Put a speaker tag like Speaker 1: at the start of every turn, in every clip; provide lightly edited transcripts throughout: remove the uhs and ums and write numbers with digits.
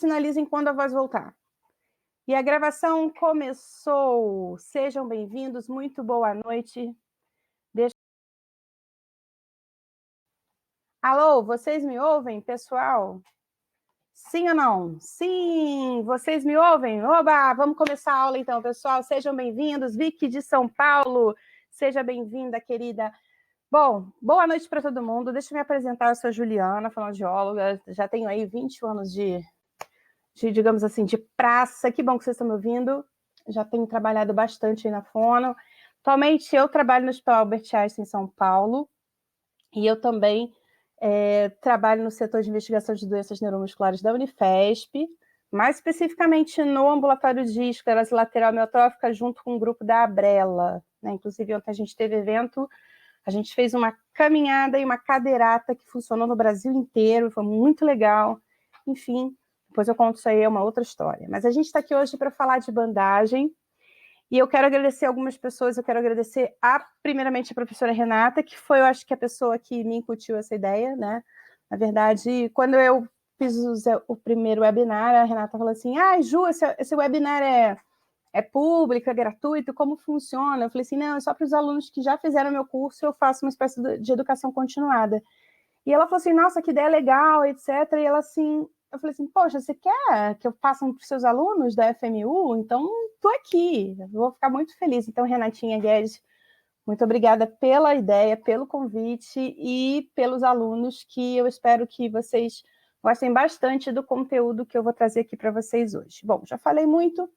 Speaker 1: sinalizem quando a voz voltar. E a gravação começou. Sejam bem-vindos, muito boa noite. Alô, vocês me ouvem, pessoal? Sim ou não? Sim, vocês me ouvem? Oba, vamos começar a aula então, pessoal. Sejam bem-vindos. Vicky de São Paulo, seja bem-vinda, querida. Bom, boa noite para todo mundo. Deixa eu me apresentar, eu sou Juliana, fonoaudióloga. Já tenho aí 21 anos digamos assim, de praça. Que bom que vocês estão me ouvindo. Já tenho trabalhado bastante aí na fono. Atualmente eu trabalho no Hospital Albert Einstein em São Paulo e eu também trabalho no setor de investigação de doenças neuromusculares da Unifesp, mais especificamente no ambulatório de esclerose lateral amiotrófica, junto com o grupo da Abrela, né? Inclusive, ontem a gente teve evento, a gente fez uma caminhada e uma cadeirata que funcionou no Brasil inteiro, foi muito legal. Enfim, depois eu conto isso aí, é uma outra história. Mas a gente está aqui hoje para falar de bandagem, e eu quero agradecer algumas pessoas. Eu quero agradecer primeiramente a professora Renata, que foi, eu acho que a pessoa que me incutiu essa ideia, né? Na verdade, quando eu fiz o primeiro webinar, a Renata falou assim, Ju, esse webinar é público, é gratuito, como funciona? Eu falei assim, não, é só para os alunos que já fizeram meu curso, eu faço uma espécie de educação continuada. E ela falou assim, nossa, que ideia legal, etc. E ela assim, eu falei assim, poxa, você quer que eu faça para os seus alunos da FMU? Então, estou aqui, eu vou ficar muito feliz. Então, Renatinha Guedes, muito obrigada pela ideia, pelo convite e pelos alunos, que eu espero que vocês gostem bastante do conteúdo que eu vou trazer aqui para vocês hoje. Bom, já falei muito,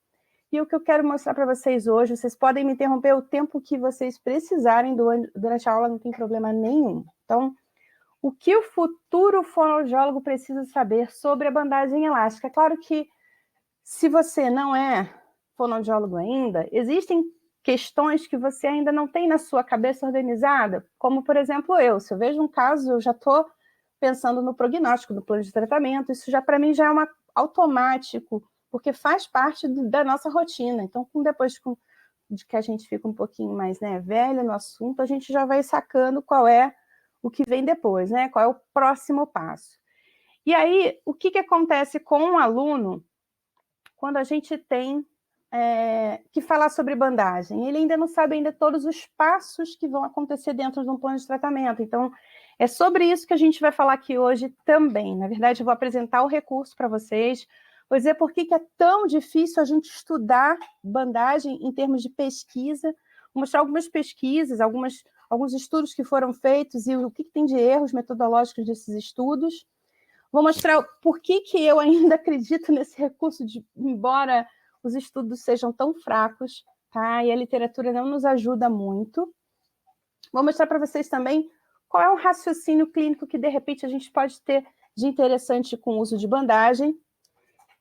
Speaker 1: e o que eu quero mostrar para vocês hoje, vocês podem me interromper o tempo que vocês precisarem durante a aula, não tem problema nenhum. Então, o que o futuro fonoaudiólogo precisa saber sobre a bandagem elástica? Claro que, se você não é fonoaudiólogo ainda, existem questões que você ainda não tem na sua cabeça organizada, como, por exemplo, se eu vejo um caso, eu já estou pensando no prognóstico, no plano de tratamento, isso já, para mim, já é automático, porque faz parte da nossa rotina. Então, depois de que a gente fica um pouquinho mais, né, velha no assunto, a gente já vai sacando qual é o que vem depois, né? Qual é o próximo passo. E aí, o que acontece com um aluno quando a gente tem que falar sobre bandagem? Ele ainda não sabe ainda todos os passos que vão acontecer dentro de um plano de tratamento. Então, é sobre isso que a gente vai falar aqui hoje também. Na verdade, eu vou apresentar o recurso para vocês, vou dizer por que é tão difícil a gente estudar bandagem em termos de pesquisa, vou mostrar algumas pesquisas, alguns estudos que foram feitos e o que tem de erros metodológicos desses estudos. Vou mostrar por que eu ainda acredito nesse recurso, embora os estudos sejam tão fracos, tá? E a literatura não nos ajuda muito. Vou mostrar para vocês também qual é o raciocínio clínico que, de repente, a gente pode ter de interessante com o uso de bandagem.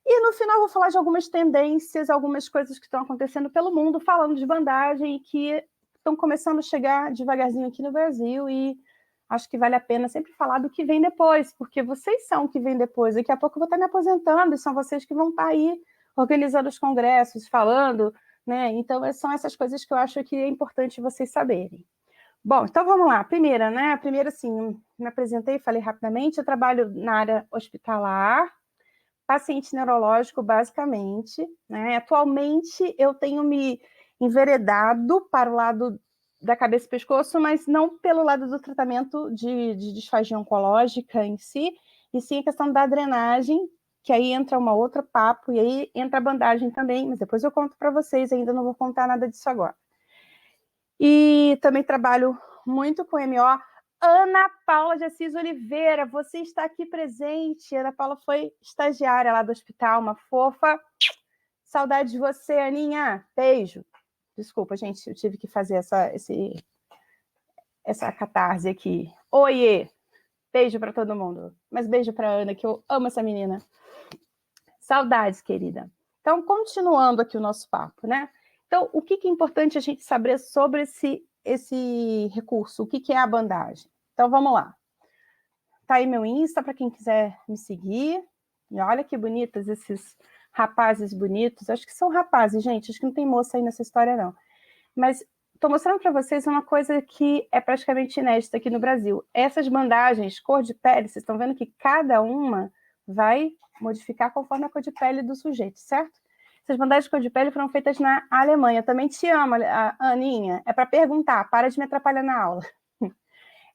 Speaker 1: E, no final, vou falar de algumas tendências, algumas coisas que estão acontecendo pelo mundo, falando de bandagem, e que estão começando a chegar devagarzinho aqui no Brasil, e acho que vale a pena sempre falar do que vem depois, porque vocês são o que vem depois. Daqui a pouco eu vou estar me aposentando, e são vocês que vão estar aí organizando os congressos, falando, né? Então, são essas coisas que eu acho que é importante vocês saberem. Bom, então vamos lá. Primeira, assim, me apresentei, falei rapidamente, eu trabalho na área hospitalar, paciente neurológico, basicamente, né? Atualmente, eu tenho me enveredado para o lado da cabeça e pescoço, mas não pelo lado do tratamento de disfagia oncológica em si, e sim a questão da drenagem, que aí entra uma outra papo, e aí entra a bandagem também, mas depois eu conto para vocês, ainda não vou contar nada disso agora. E também trabalho muito com MO. Ana Paula de Assis Oliveira, você está aqui presente. Ana Paula foi estagiária lá do hospital, uma fofa. Saudade de você, Aninha. Beijo. Desculpa, gente, eu tive que fazer essa catarse aqui. Oiê! Beijo para todo mundo. Mas beijo para Ana, que eu amo essa menina. Saudades, querida. Então, continuando aqui o nosso papo, né? Então, o que é importante a gente saber sobre esse recurso? O que é a bandagem? Então, vamos lá. Tá aí meu Insta para quem quiser me seguir. E olha que bonitos esses rapazes bonitos. Acho que são rapazes, gente. Acho que não tem moça aí nessa história, não. Mas estou mostrando para vocês uma coisa que é praticamente inédita aqui no Brasil. Essas bandagens, cor de pele, vocês estão vendo que cada uma vai modificar conforme a cor de pele do sujeito, certo? Essas bandagens de cor de pele foram feitas na Alemanha. Também te amo, Aninha. É para perguntar, para de me atrapalhar na aula.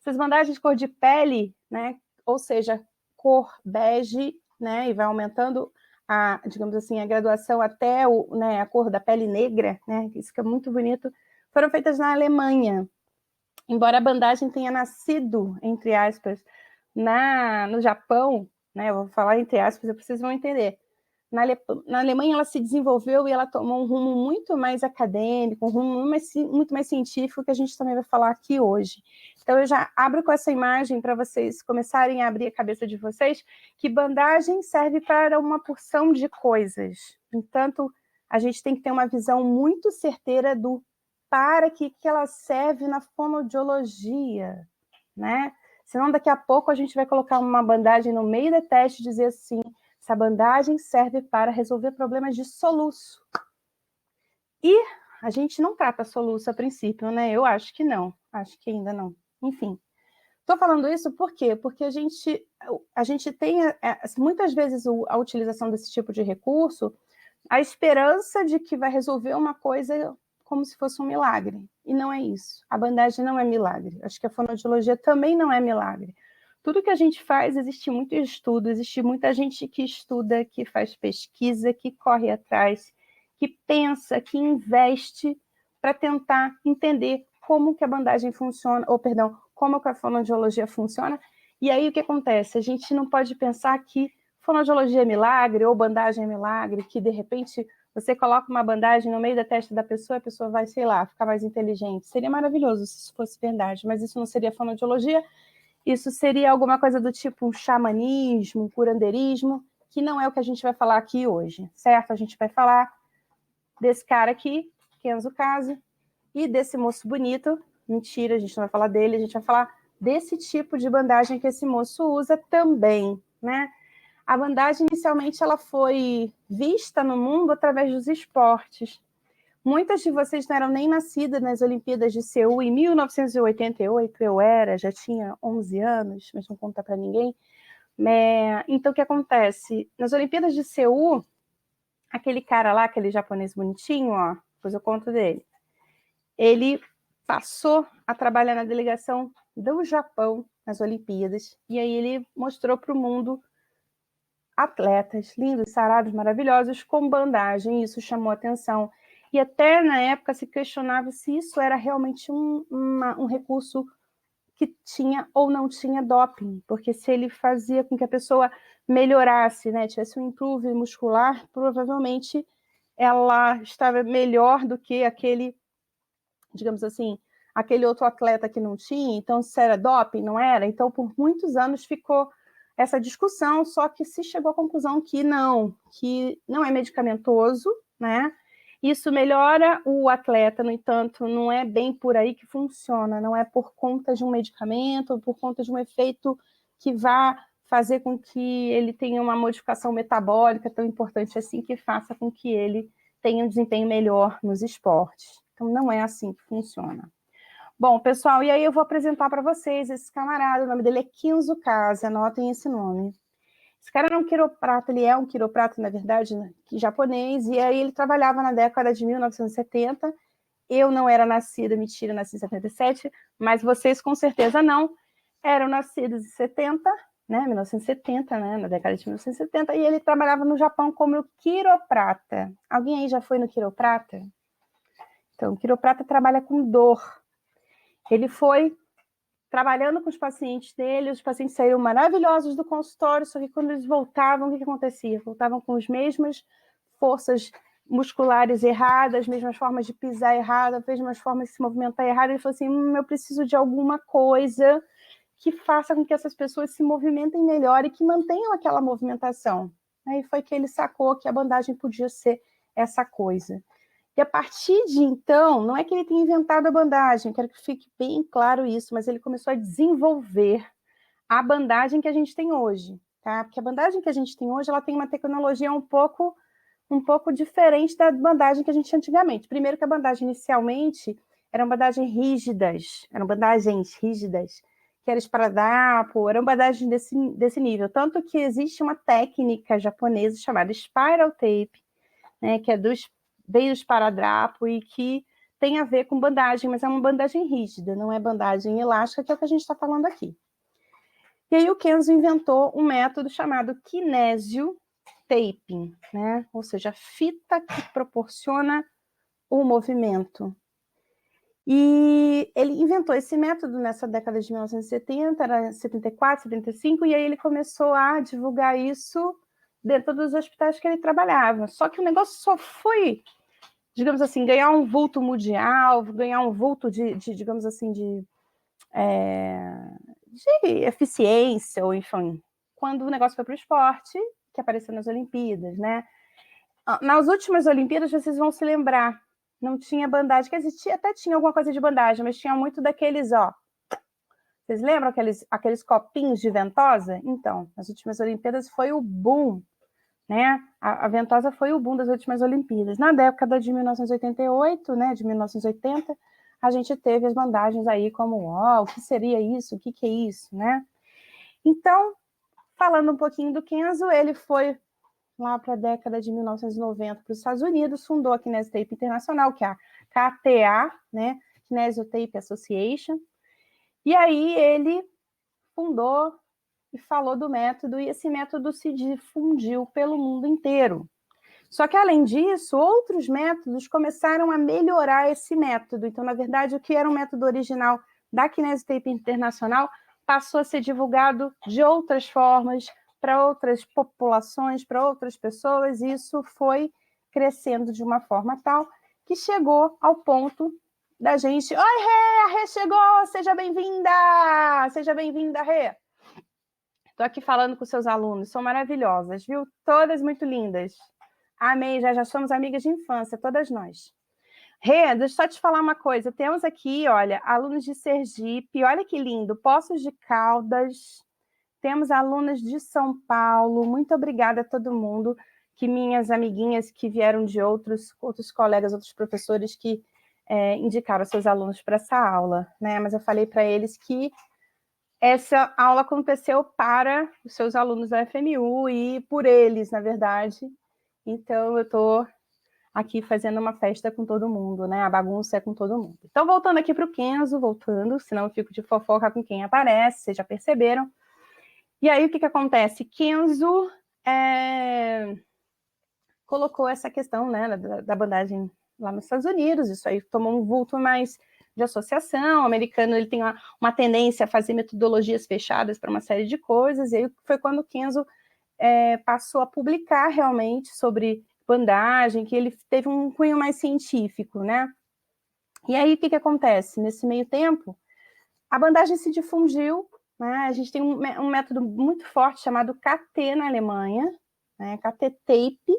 Speaker 1: Essas bandagens de cor de pele, né, ou seja, cor bege, né, e vai aumentando a, digamos assim, a graduação até a cor da pele negra, né, isso que é muito bonito, foram feitas na Alemanha. Embora a bandagem tenha nascido, entre aspas, no Japão, né, eu vou falar entre aspas, vocês vão entender. Na Alemanha ela se desenvolveu e ela tomou um rumo muito mais acadêmico, um rumo muito mais científico, que a gente também vai falar aqui hoje. Então eu já abro com essa imagem para vocês começarem a abrir a cabeça de vocês, que bandagem serve para uma porção de coisas. Entanto, a gente tem que ter uma visão muito certeira do para que ela serve na fonoaudiologia, né? Senão daqui a pouco a gente vai colocar uma bandagem no meio da teste e dizer assim, essa bandagem serve para resolver problemas de soluço. E a gente não trata soluço a princípio, né? Eu acho que não. Acho que ainda não. Enfim. Estou falando isso por quê? Porque a gente tem, muitas vezes, a utilização desse tipo de recurso, a esperança de que vai resolver uma coisa como se fosse um milagre. E não é isso. A bandagem não é milagre. Acho que a fonoaudiologia também não é milagre. Tudo que a gente faz, existe muito estudo, existe muita gente que estuda, que faz pesquisa, que corre atrás, que pensa, que investe para tentar entender como que a bandagem funciona, ou perdão, como que a fonoaudiologia funciona. E aí o que acontece? A gente não pode pensar que fonoaudiologia é milagre, ou bandagem é milagre, que de repente você coloca uma bandagem no meio da testa da pessoa, a pessoa vai, sei lá, ficar mais inteligente. Seria maravilhoso se isso fosse verdade, mas isso não seria fonoaudiologia. Isso seria alguma coisa do tipo um xamanismo, um curandeirismo, que não é o que a gente vai falar aqui hoje, certo? A gente vai falar desse cara aqui, Kenzo Kaze, e desse moço bonito. Mentira, a gente não vai falar dele, a gente vai falar desse tipo de bandagem que esse moço usa também, né? A bandagem, inicialmente, ela foi vista no mundo através dos esportes. Muitas de vocês não eram nem nascidas nas Olimpíadas de Seul em 1988, já tinha 11 anos, mas não conta para ninguém. Então, o que acontece? Nas Olimpíadas de Seul, aquele cara lá, aquele japonês bonitinho, ó, depois eu conto dele, ele passou a trabalhar na delegação do Japão nas Olimpíadas, e aí ele mostrou para o mundo atletas lindos, sarados, maravilhosos, com bandagem, isso chamou atenção. E até na época se questionava se isso era realmente um recurso que tinha ou não tinha doping, porque se ele fazia com que a pessoa melhorasse, né, tivesse um improve muscular, provavelmente ela estava melhor do que aquele, digamos assim, aquele outro atleta que não tinha. Então, se era doping, não era? Então, por muitos anos ficou essa discussão, só que se chegou à conclusão que não é medicamentoso, né? Isso melhora o atleta, no entanto, não é bem por aí que funciona, não é por conta de um medicamento, ou por conta de um efeito que vá fazer com que ele tenha uma modificação metabólica tão importante assim, que faça com que ele tenha um desempenho melhor nos esportes. Então, não é assim que funciona. Bom, pessoal, e aí eu vou apresentar para vocês esse camarada, o nome dele é Kenzo Kaze, anotem esse nome. Esse cara era um quiroprata, ele é um quiroprata, na verdade, né, japonês, e aí ele trabalhava na década de 1970. Eu não era nascida, mentira, eu nasci em 77, mas vocês com certeza não, eram nascidos em 70, né, 1970, né, na década de 1970, e ele trabalhava no Japão como quiroprata. Alguém aí já foi no quiroprata? Então, o quiroprata trabalha com dor. Ele foi trabalhando com os pacientes dele, os pacientes saíram maravilhosos do consultório, só que quando eles voltavam, o que acontecia? Voltavam com as mesmas forças musculares erradas, as mesmas formas de pisar errada, as mesmas formas de se movimentar errada. Ele falou assim, eu preciso de alguma coisa que faça com que essas pessoas se movimentem melhor e que mantenham aquela movimentação. Aí foi que ele sacou que a bandagem podia ser essa coisa. E a partir de então, não é que ele tenha inventado a bandagem, quero que fique bem claro isso, mas ele começou a desenvolver a bandagem que a gente tem hoje, tá? Porque a bandagem que a gente tem hoje, ela tem uma tecnologia um pouco diferente da bandagem que a gente tinha antigamente. Primeiro que a bandagem inicialmente eram bandagens rígidas, que era esparadrapo, eram bandagens desse nível. Tanto que existe uma técnica japonesa chamada spiral tape, né, que é veio do esparadrapo e que tem a ver com bandagem, mas é uma bandagem rígida, não é bandagem elástica, que é o que a gente está falando aqui. E aí o Kenzo inventou um método chamado kinésio taping, né? Ou seja, a fita que proporciona o movimento. E ele inventou esse método nessa década de 1970, era 74, 75, e aí ele começou a divulgar isso dentro dos hospitais que ele trabalhava. Só que o negócio só foi, digamos assim, ganhar um vulto mundial, ganhar um vulto digamos assim, de eficiência, ou enfim, quando o negócio foi para o esporte, que apareceu nas Olimpíadas, né? Nas últimas Olimpíadas, vocês vão se lembrar, não tinha bandagem, que existia, até tinha alguma coisa de bandagem, mas tinha muito daqueles, ó. Vocês lembram aqueles copinhos de ventosa? Então, nas últimas Olimpíadas foi o boom, né? A ventosa foi o boom das últimas Olimpíadas. Na década de 1988, né, de 1980, a gente teve as bandagens aí como, ó, o que seria isso? O que é isso, né? Então, falando um pouquinho do Kenzo, ele foi lá para a década de 1990 para os Estados Unidos, fundou a Kinesio Tape Internacional, que é a KTA, né, Kinesio Tape Association, e aí ele fundou e falou do método, e esse método se difundiu pelo mundo inteiro. Só que, além disso, outros métodos começaram a melhorar esse método. Então, na verdade, o que era um método original da Kinesio Tape Internacional passou a ser divulgado de outras formas, para outras populações, para outras pessoas, e isso foi crescendo de uma forma tal que chegou ao ponto da gente... Oi, Rê! A Rê chegou! Seja bem-vinda! Seja bem-vinda, Rê! Estou aqui falando com seus alunos, são maravilhosas, viu? Todas muito lindas. Amei, já somos amigas de infância, todas nós. Rê, deixa eu só te falar uma coisa. Temos aqui, olha, alunos de Sergipe, olha que lindo, Poços de Caldas, temos alunas de São Paulo, muito obrigada a todo mundo, que minhas amiguinhas que vieram de outros colegas, outros professores que indicaram seus alunos para essa aula, né? Mas eu falei para eles que essa aula aconteceu para os seus alunos da FMU e por eles, na verdade. Então, eu estou aqui fazendo uma festa com todo mundo, né? A bagunça é com todo mundo. Então, voltando aqui para o Kenzo, senão eu fico de fofoca com quem aparece, vocês já perceberam. E aí, o que acontece? Kenzo colocou essa questão, né, da bandagem lá nos Estados Unidos, isso aí tomou um vulto mais de associação. O americano ele tem uma tendência a fazer metodologias fechadas para uma série de coisas, e aí foi quando o Kenzo passou a publicar realmente sobre bandagem, que ele teve um cunho mais científico, né? E aí, o que acontece? Nesse meio tempo, a bandagem se difundiu, né? A gente tem um método muito forte chamado KT na Alemanha, né? KT Tape,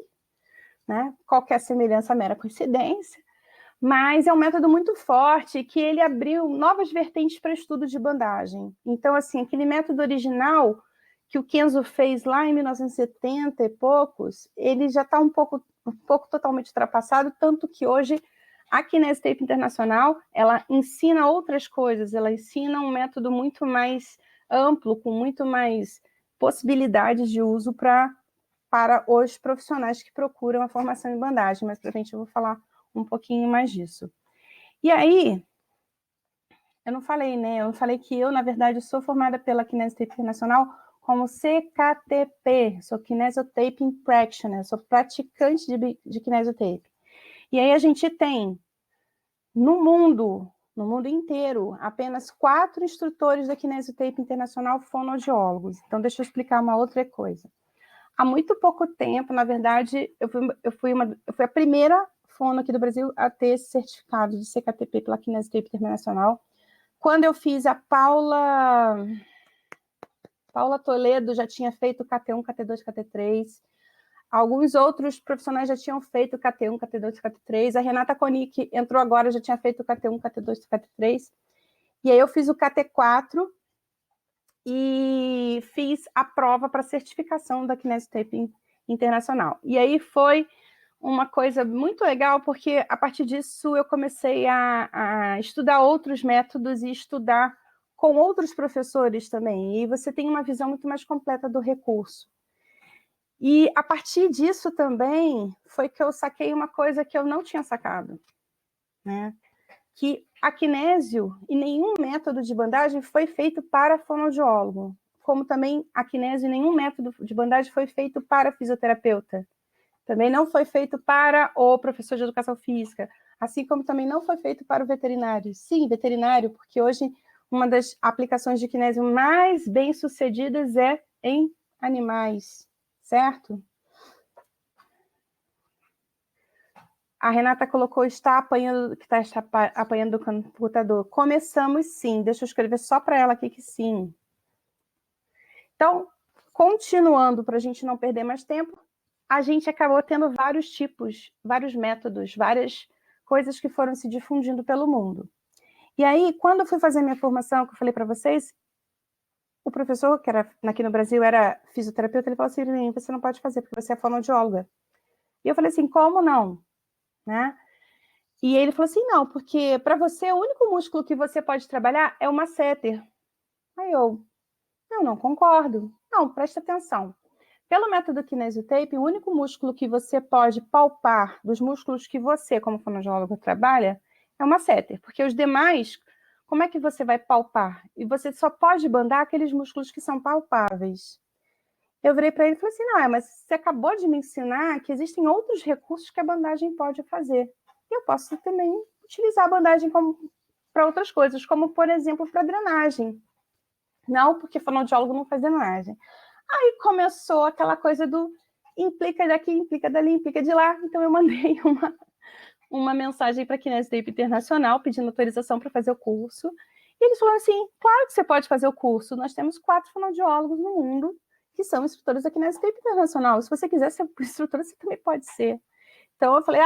Speaker 1: né? Qualquer semelhança, mera coincidência, mas é um método muito forte que ele abriu novas vertentes para estudo de bandagem. Então, assim, aquele método original que o Kenzo fez lá em 1970 e poucos, ele já está um pouco totalmente ultrapassado, tanto que hoje a Kinesio Tape Internacional, ela ensina outras coisas, ela ensina um método muito mais amplo, com muito mais possibilidades de uso para os profissionais que procuram a formação em bandagem, mas para frente eu vou falar um pouquinho mais disso. E aí, eu não falei, né? Eu falei que eu, na verdade, sou formada pela Kinesio Tape Internacional como CKTP, sou Kinesio Taping Practitioner, sou praticante de Kinesio Tape. E aí a gente tem, no mundo inteiro, apenas 4 instrutores da Kinesio Tape Internacional fonoaudiólogos. Então, deixa eu explicar uma outra coisa. Há muito pouco tempo, na verdade, eu fui a primeira fono aqui do Brasil a ter esse certificado de CKTP pela Kinesio Tape Internacional. Quando eu fiz a Paula Toledo já tinha feito KT1, KT2, KT3. Alguns outros profissionais já tinham feito KT1, KT2, KT3. A Renata Konik entrou agora, já tinha feito KT1, KT2, KT3. E aí eu fiz o KT4 e fiz a prova para certificação da Kinesio Tape Internacional. E aí foi uma coisa muito legal, porque a partir disso eu comecei a estudar outros métodos e estudar com outros professores também, e você tem uma visão muito mais completa do recurso. E a partir disso também foi que eu saquei uma coisa que eu não tinha sacado, né? Que a kinésio e nenhum método de bandagem foi feito para fonoaudiólogo, como também a kinésio e nenhum método de bandagem foi feito para fisioterapeuta. Também não foi feito para o professor de educação física, assim como também não foi feito para o veterinário. Sim, veterinário, porque hoje uma das aplicações de kinésio mais bem-sucedidas é em animais, certo? A Renata colocou, está apanhando do computador. Começamos sim, deixa eu escrever só para ela aqui que sim. Então, continuando, para a gente não perder mais tempo, a gente acabou tendo vários tipos, vários métodos, várias coisas que foram se difundindo pelo mundo. E aí, quando eu fui fazer minha formação, que eu falei para vocês, o professor, que era aqui no Brasil, era fisioterapeuta, ele falou assim, você não pode fazer, porque você é fonoaudióloga. E eu falei assim, como não? Né? E ele falou assim, não, porque para você o único músculo que você pode trabalhar é o masseter. Aí eu não concordo. Não, presta atenção. Pelo método kinesiotape, o único músculo que você pode palpar dos músculos que você, como fonoaudiólogo, trabalha é o masseter, porque os demais, como é que você vai palpar? E você só pode bandar aqueles músculos que são palpáveis. Eu virei para ele e falei assim, não, mas você acabou de me ensinar que existem outros recursos que a bandagem pode fazer. E eu posso também utilizar a bandagem para outras coisas, como, por exemplo, para drenagem. Não, porque fonoaudiólogo não faz drenagem. Aí começou aquela coisa do implica daqui, implica dali, implica de lá. Então eu mandei uma mensagem para a Kinesiotape Internacional pedindo autorização para fazer o curso. E eles falaram assim, claro que você pode fazer o curso. Nós temos 4 fonoaudiólogos no mundo que são instrutores da Kinesiotape Internacional. Se você quiser ser instrutora, você também pode ser. Então eu falei,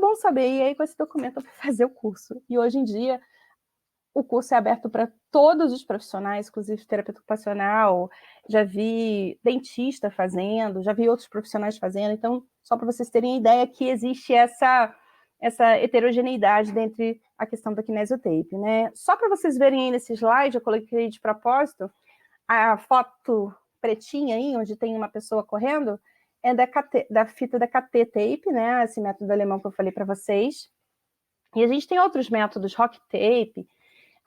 Speaker 1: bom saber. E aí com esse documento eu fui fazer o curso. E hoje em dia o curso é aberto para todos os profissionais, inclusive terapeuta ocupacional, já vi dentista fazendo, já vi outros profissionais fazendo, então, só para vocês terem ideia que existe essa heterogeneidade dentre a questão da kinesiotape, né? Só para vocês verem aí nesse slide, eu coloquei de propósito, a foto pretinha aí, onde tem uma pessoa correndo, é da fita da KT Tape, né? Esse método alemão que eu falei para vocês. E a gente tem outros métodos, Rock Tape,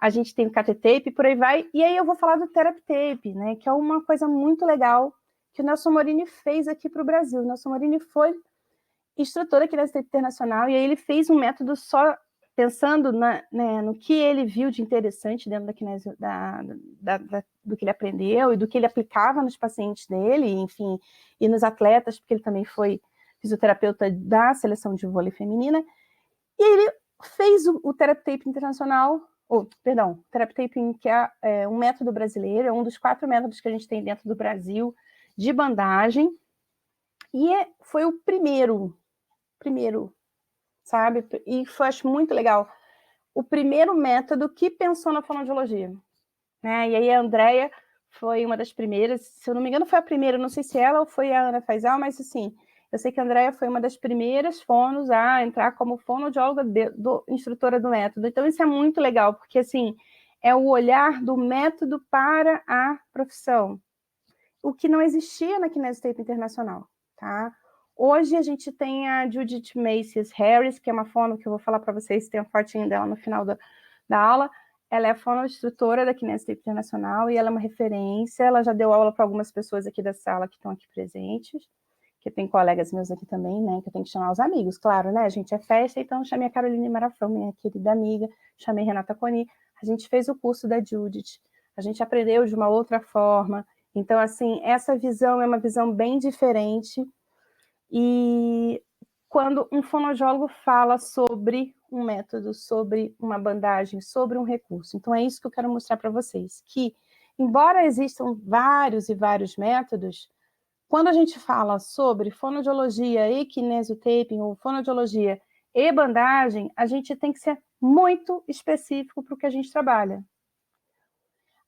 Speaker 1: a gente tem o KT Tape, por aí vai. E aí eu vou falar do Therapy Tape, né? Que é uma coisa muito legal que o Nelson Morini fez aqui para o Brasil. O Nelson Morini foi instrutor aqui da Tape Internacional e aí ele fez um método só pensando no que ele viu de interessante dentro da kinésio, do que ele aprendeu e do que ele aplicava nos pacientes dele, enfim, e nos atletas, porque ele também foi fisioterapeuta da seleção de vôlei feminina. E ele fez o Therapy Tape Internacional, Therapy Taping, que é um método brasileiro, é um dos 4 métodos que a gente tem dentro do Brasil de bandagem, e foi o primeiro, sabe? E foi, acho muito legal, o primeiro método que pensou na fonoaudiologia, né? E aí a Andrea foi uma das primeiras, se eu não me engano foi a primeira, não sei se ela ou foi a Ana Faisal, mas assim, eu sei que a Andrea foi uma das primeiras fonos a entrar como fonoaudióloga instrutora do método. Então, isso é muito legal, porque, assim, é o olhar do método para a profissão. O que não existia na Kinesiotape Internacional, tá? Hoje a gente tem a Judith Macy's Harris, que é uma fono que eu vou falar para vocês, tem a fotinha dela no final da aula. Ela é fonoinstrutora da Kinesiotape Internacional e ela é uma referência. Ela já deu aula para algumas pessoas aqui da sala que estão aqui presentes, que tem colegas meus aqui também, né, que eu tenho que chamar os amigos, claro, né, a gente é festa, então chamei a Caroline Marafão, minha querida amiga, chamei Renata Coni, a gente fez o curso da Judith, a gente aprendeu de uma outra forma, então, assim, essa visão é uma visão bem diferente, e quando um fonoaudiólogo fala sobre um método, sobre uma bandagem, sobre um recurso, então é isso que eu quero mostrar para vocês, que, embora existam vários e vários métodos, quando a gente fala sobre fonoaudiologia e kinesiotaping, ou fonoaudiologia e bandagem, a gente tem que ser muito específico para o que a gente trabalha.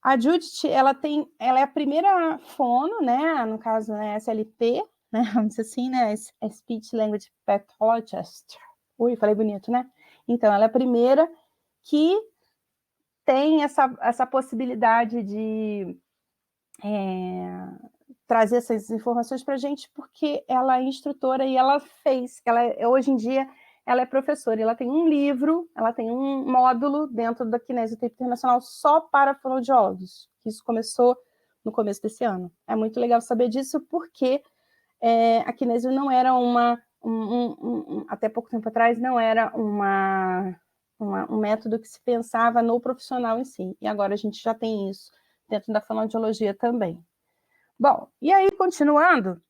Speaker 1: A Judith, ela é a primeira fono, né, no caso, né, SLP, né, vamos dizer assim, né, Speech Language Pathologist. Ui, falei bonito, né? Então, ela é a primeira que tem essa possibilidade de trazer essas informações para a gente, porque ela é instrutora e ela hoje em dia, ela é professora, ela tem um livro, ela tem um módulo dentro da Kinesioterapia Internacional só para fonoaudiólogos. Isso começou no começo desse ano. É muito legal saber disso, porque a kinesio não era até pouco tempo atrás, não era um método que se pensava no profissional em si. E agora a gente já tem isso dentro da fonoaudiologia também. Bom, e aí, continuando,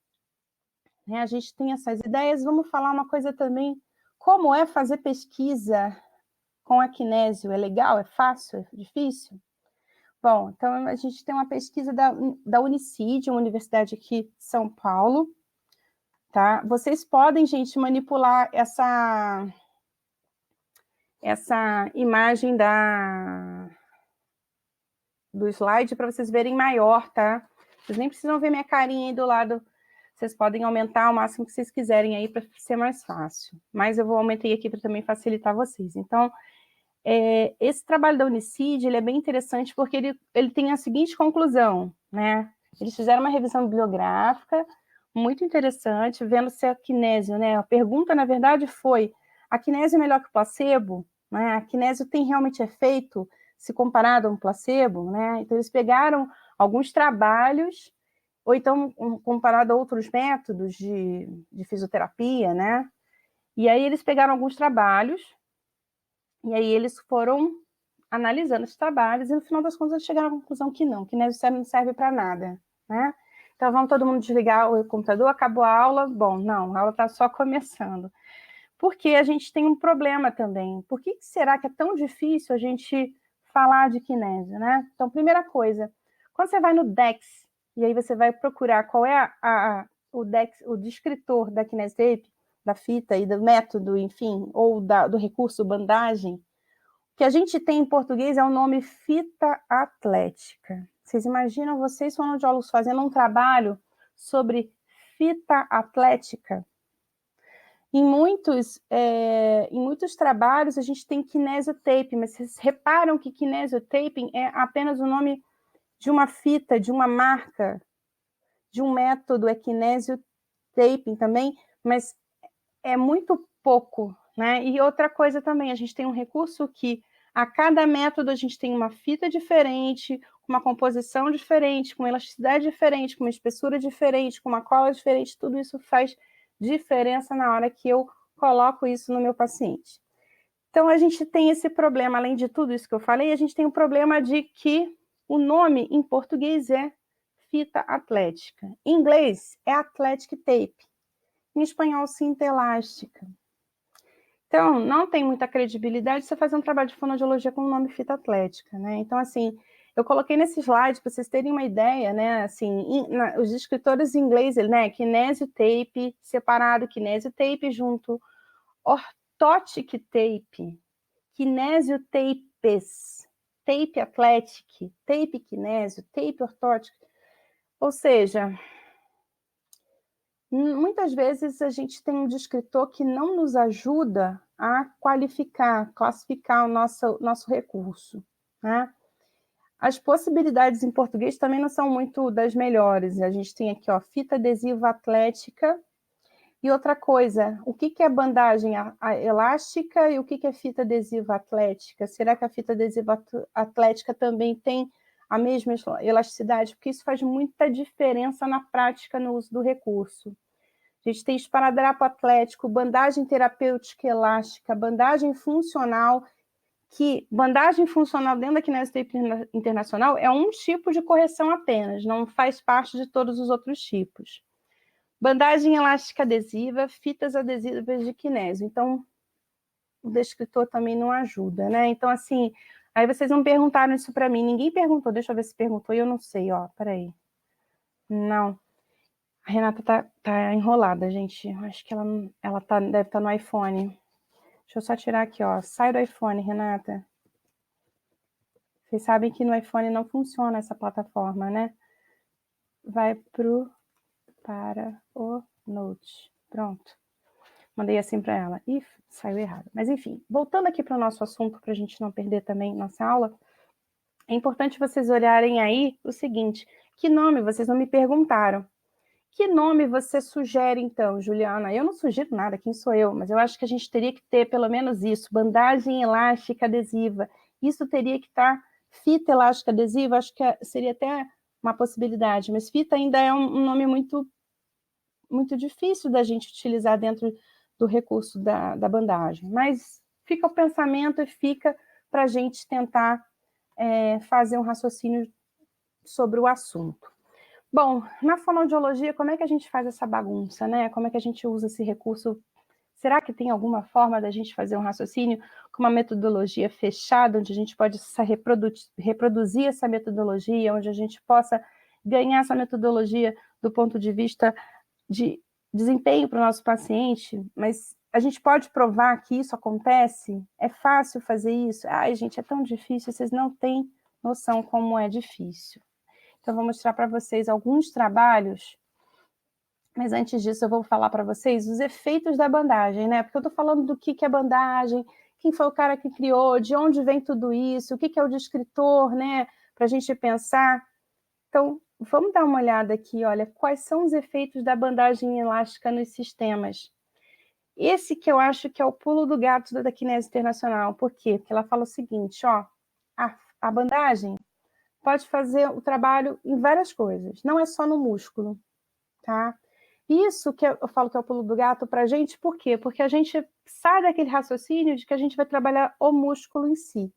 Speaker 1: né, a gente tem essas ideias, vamos falar uma coisa também, como é fazer pesquisa com a kinésio? É legal? É fácil? É difícil? Bom, então a gente tem uma pesquisa da Unicid, uma universidade aqui de São Paulo, tá? Vocês podem, gente, manipular essa imagem do slide para vocês verem maior, tá? Vocês nem precisam ver minha carinha aí do lado. Vocês podem aumentar o máximo que vocês quiserem aí para ser mais fácil. Mas eu aumentei aqui para também facilitar vocês. Então, esse trabalho da Unicid, ele é bem interessante porque ele tem a seguinte conclusão, né? Eles fizeram uma revisão bibliográfica muito interessante, vendo se a kinésio, né? A pergunta, na verdade, foi: a kinésio é melhor que o placebo? Né? A kinésio tem realmente efeito se comparado a um placebo? Né? Então, eles pegaram alguns trabalhos, ou então comparado a outros métodos de fisioterapia, né? E aí eles pegaram alguns trabalhos, e aí eles foram analisando esses trabalhos, e no final das contas eles chegaram à conclusão que não, que kinésio não serve para nada, né? Então vamos todo mundo desligar o computador, acabou a aula? Bom, não, a aula está só começando. Porque a gente tem um problema também. Por que será que é tão difícil a gente falar de kinésio, né? Então, primeira coisa, quando você vai no DEX, e aí você vai procurar qual é o DEX, o descritor da kinesiotape, da fita e do método, enfim, ou do recurso bandagem, o que a gente tem em português é o nome fita atlética. Vocês imaginam vocês, fonoaudiólogos, fazendo um trabalho sobre fita atlética? Em muitos trabalhos a gente tem kinesiotape, mas vocês reparam que kinesiotaping é apenas o nome de uma fita, de uma marca, de um método, é kinesiotaping também, mas é muito pouco, né? E outra coisa também, a gente tem um recurso que a cada método a gente tem uma fita diferente, uma composição diferente, com uma elasticidade diferente, com uma espessura diferente, com uma cola diferente, tudo isso faz diferença na hora que eu coloco isso no meu paciente. Então, a gente tem esse problema, além de tudo isso que eu falei, a gente tem o problema de que o nome em português é fita atlética. Em inglês, é athletic tape. Em espanhol, cinta elástica. Então, não tem muita credibilidade você fazer um trabalho de fonoaudiologia com o nome fita atlética, né? Então, assim, eu coloquei nesse slide para vocês terem uma ideia, né? Assim, os escritores em inglês, né? Kinesiotape separado, kinesiotape junto, orthotic tape, kinesiotapes, tape athletic, tape kinesio, tape orthotic. Ou seja, muitas vezes a gente tem um descritor que não nos ajuda a qualificar, classificar o nosso recurso, né? As possibilidades em português também não são muito das melhores. A gente tem aqui, ó, fita adesiva atlética. E outra coisa, o que é bandagem elástica e o que é fita adesiva atlética? Será que a fita adesiva atlética também tem a mesma elasticidade? Porque isso faz muita diferença na prática no uso do recurso. A gente tem esparadrapo atlético, bandagem terapêutica elástica, bandagem funcional, que bandagem funcional dentro da Kinesioterapia Internacional é um tipo de correção apenas, não faz parte de todos os outros tipos. Bandagem elástica adesiva, fitas adesivas de kinésio. Então, o descritor também não ajuda, né? Então, assim, aí vocês não perguntaram isso para mim, ninguém perguntou, deixa eu ver se perguntou, e eu não sei, ó, peraí. Não. A Renata tá enrolada, gente. Acho que ela deve estar no iPhone. Deixa eu só tirar aqui, ó. Sai do iPhone, Renata. Vocês sabem que no iPhone não funciona essa plataforma, né? Vai para o Note. Pronto. Mandei assim para ela. Ih, saiu errado. Mas enfim, voltando aqui para o nosso assunto, para a gente não perder também nossa aula. é importante vocês olharem aí o seguinte, que nome vocês não me perguntaram? Que nome você sugere, então, Juliana? Eu não sugiro nada, quem sou eu? Mas eu acho que a gente teria que ter pelo menos isso, bandagem elástica adesiva. Isso teria que estar fita elástica adesiva, acho que seria até uma possibilidade, mas fita ainda é um nome muito, muito difícil da gente utilizar dentro do recurso da bandagem. Mas fica o pensamento e fica para a gente tentar fazer um raciocínio sobre o assunto. Bom, na fonoaudiologia, como é que a gente faz essa bagunça, né? Como é que a gente usa esse recurso? Será que tem alguma forma da gente fazer um raciocínio com uma metodologia fechada, onde a gente pode reproduzir essa metodologia, onde a gente possa ganhar essa metodologia do ponto de vista de desempenho para o nosso paciente, mas a gente pode provar que isso acontece? É fácil fazer isso? Ai, gente, é tão difícil, vocês não têm noção como é difícil. Então, eu vou mostrar para vocês alguns trabalhos, mas antes disso eu vou falar para vocês os efeitos da bandagem, né? Porque eu estou falando do que é bandagem, quem foi o cara que criou, de onde vem tudo isso, o que é o descritor, né? Para a gente pensar. Então, vamos dar uma olhada aqui, olha, quais são os efeitos da bandagem elástica nos sistemas. Esse que eu acho que é o pulo do gato da Kinese Internacional. Por quê? Porque ela fala o seguinte, ó, a bandagem pode fazer o trabalho em várias coisas, não é só no músculo, tá? Isso que eu falo que é o pulo do gato para a gente, por quê? Porque a gente sai daquele raciocínio de que a gente vai trabalhar o músculo em si.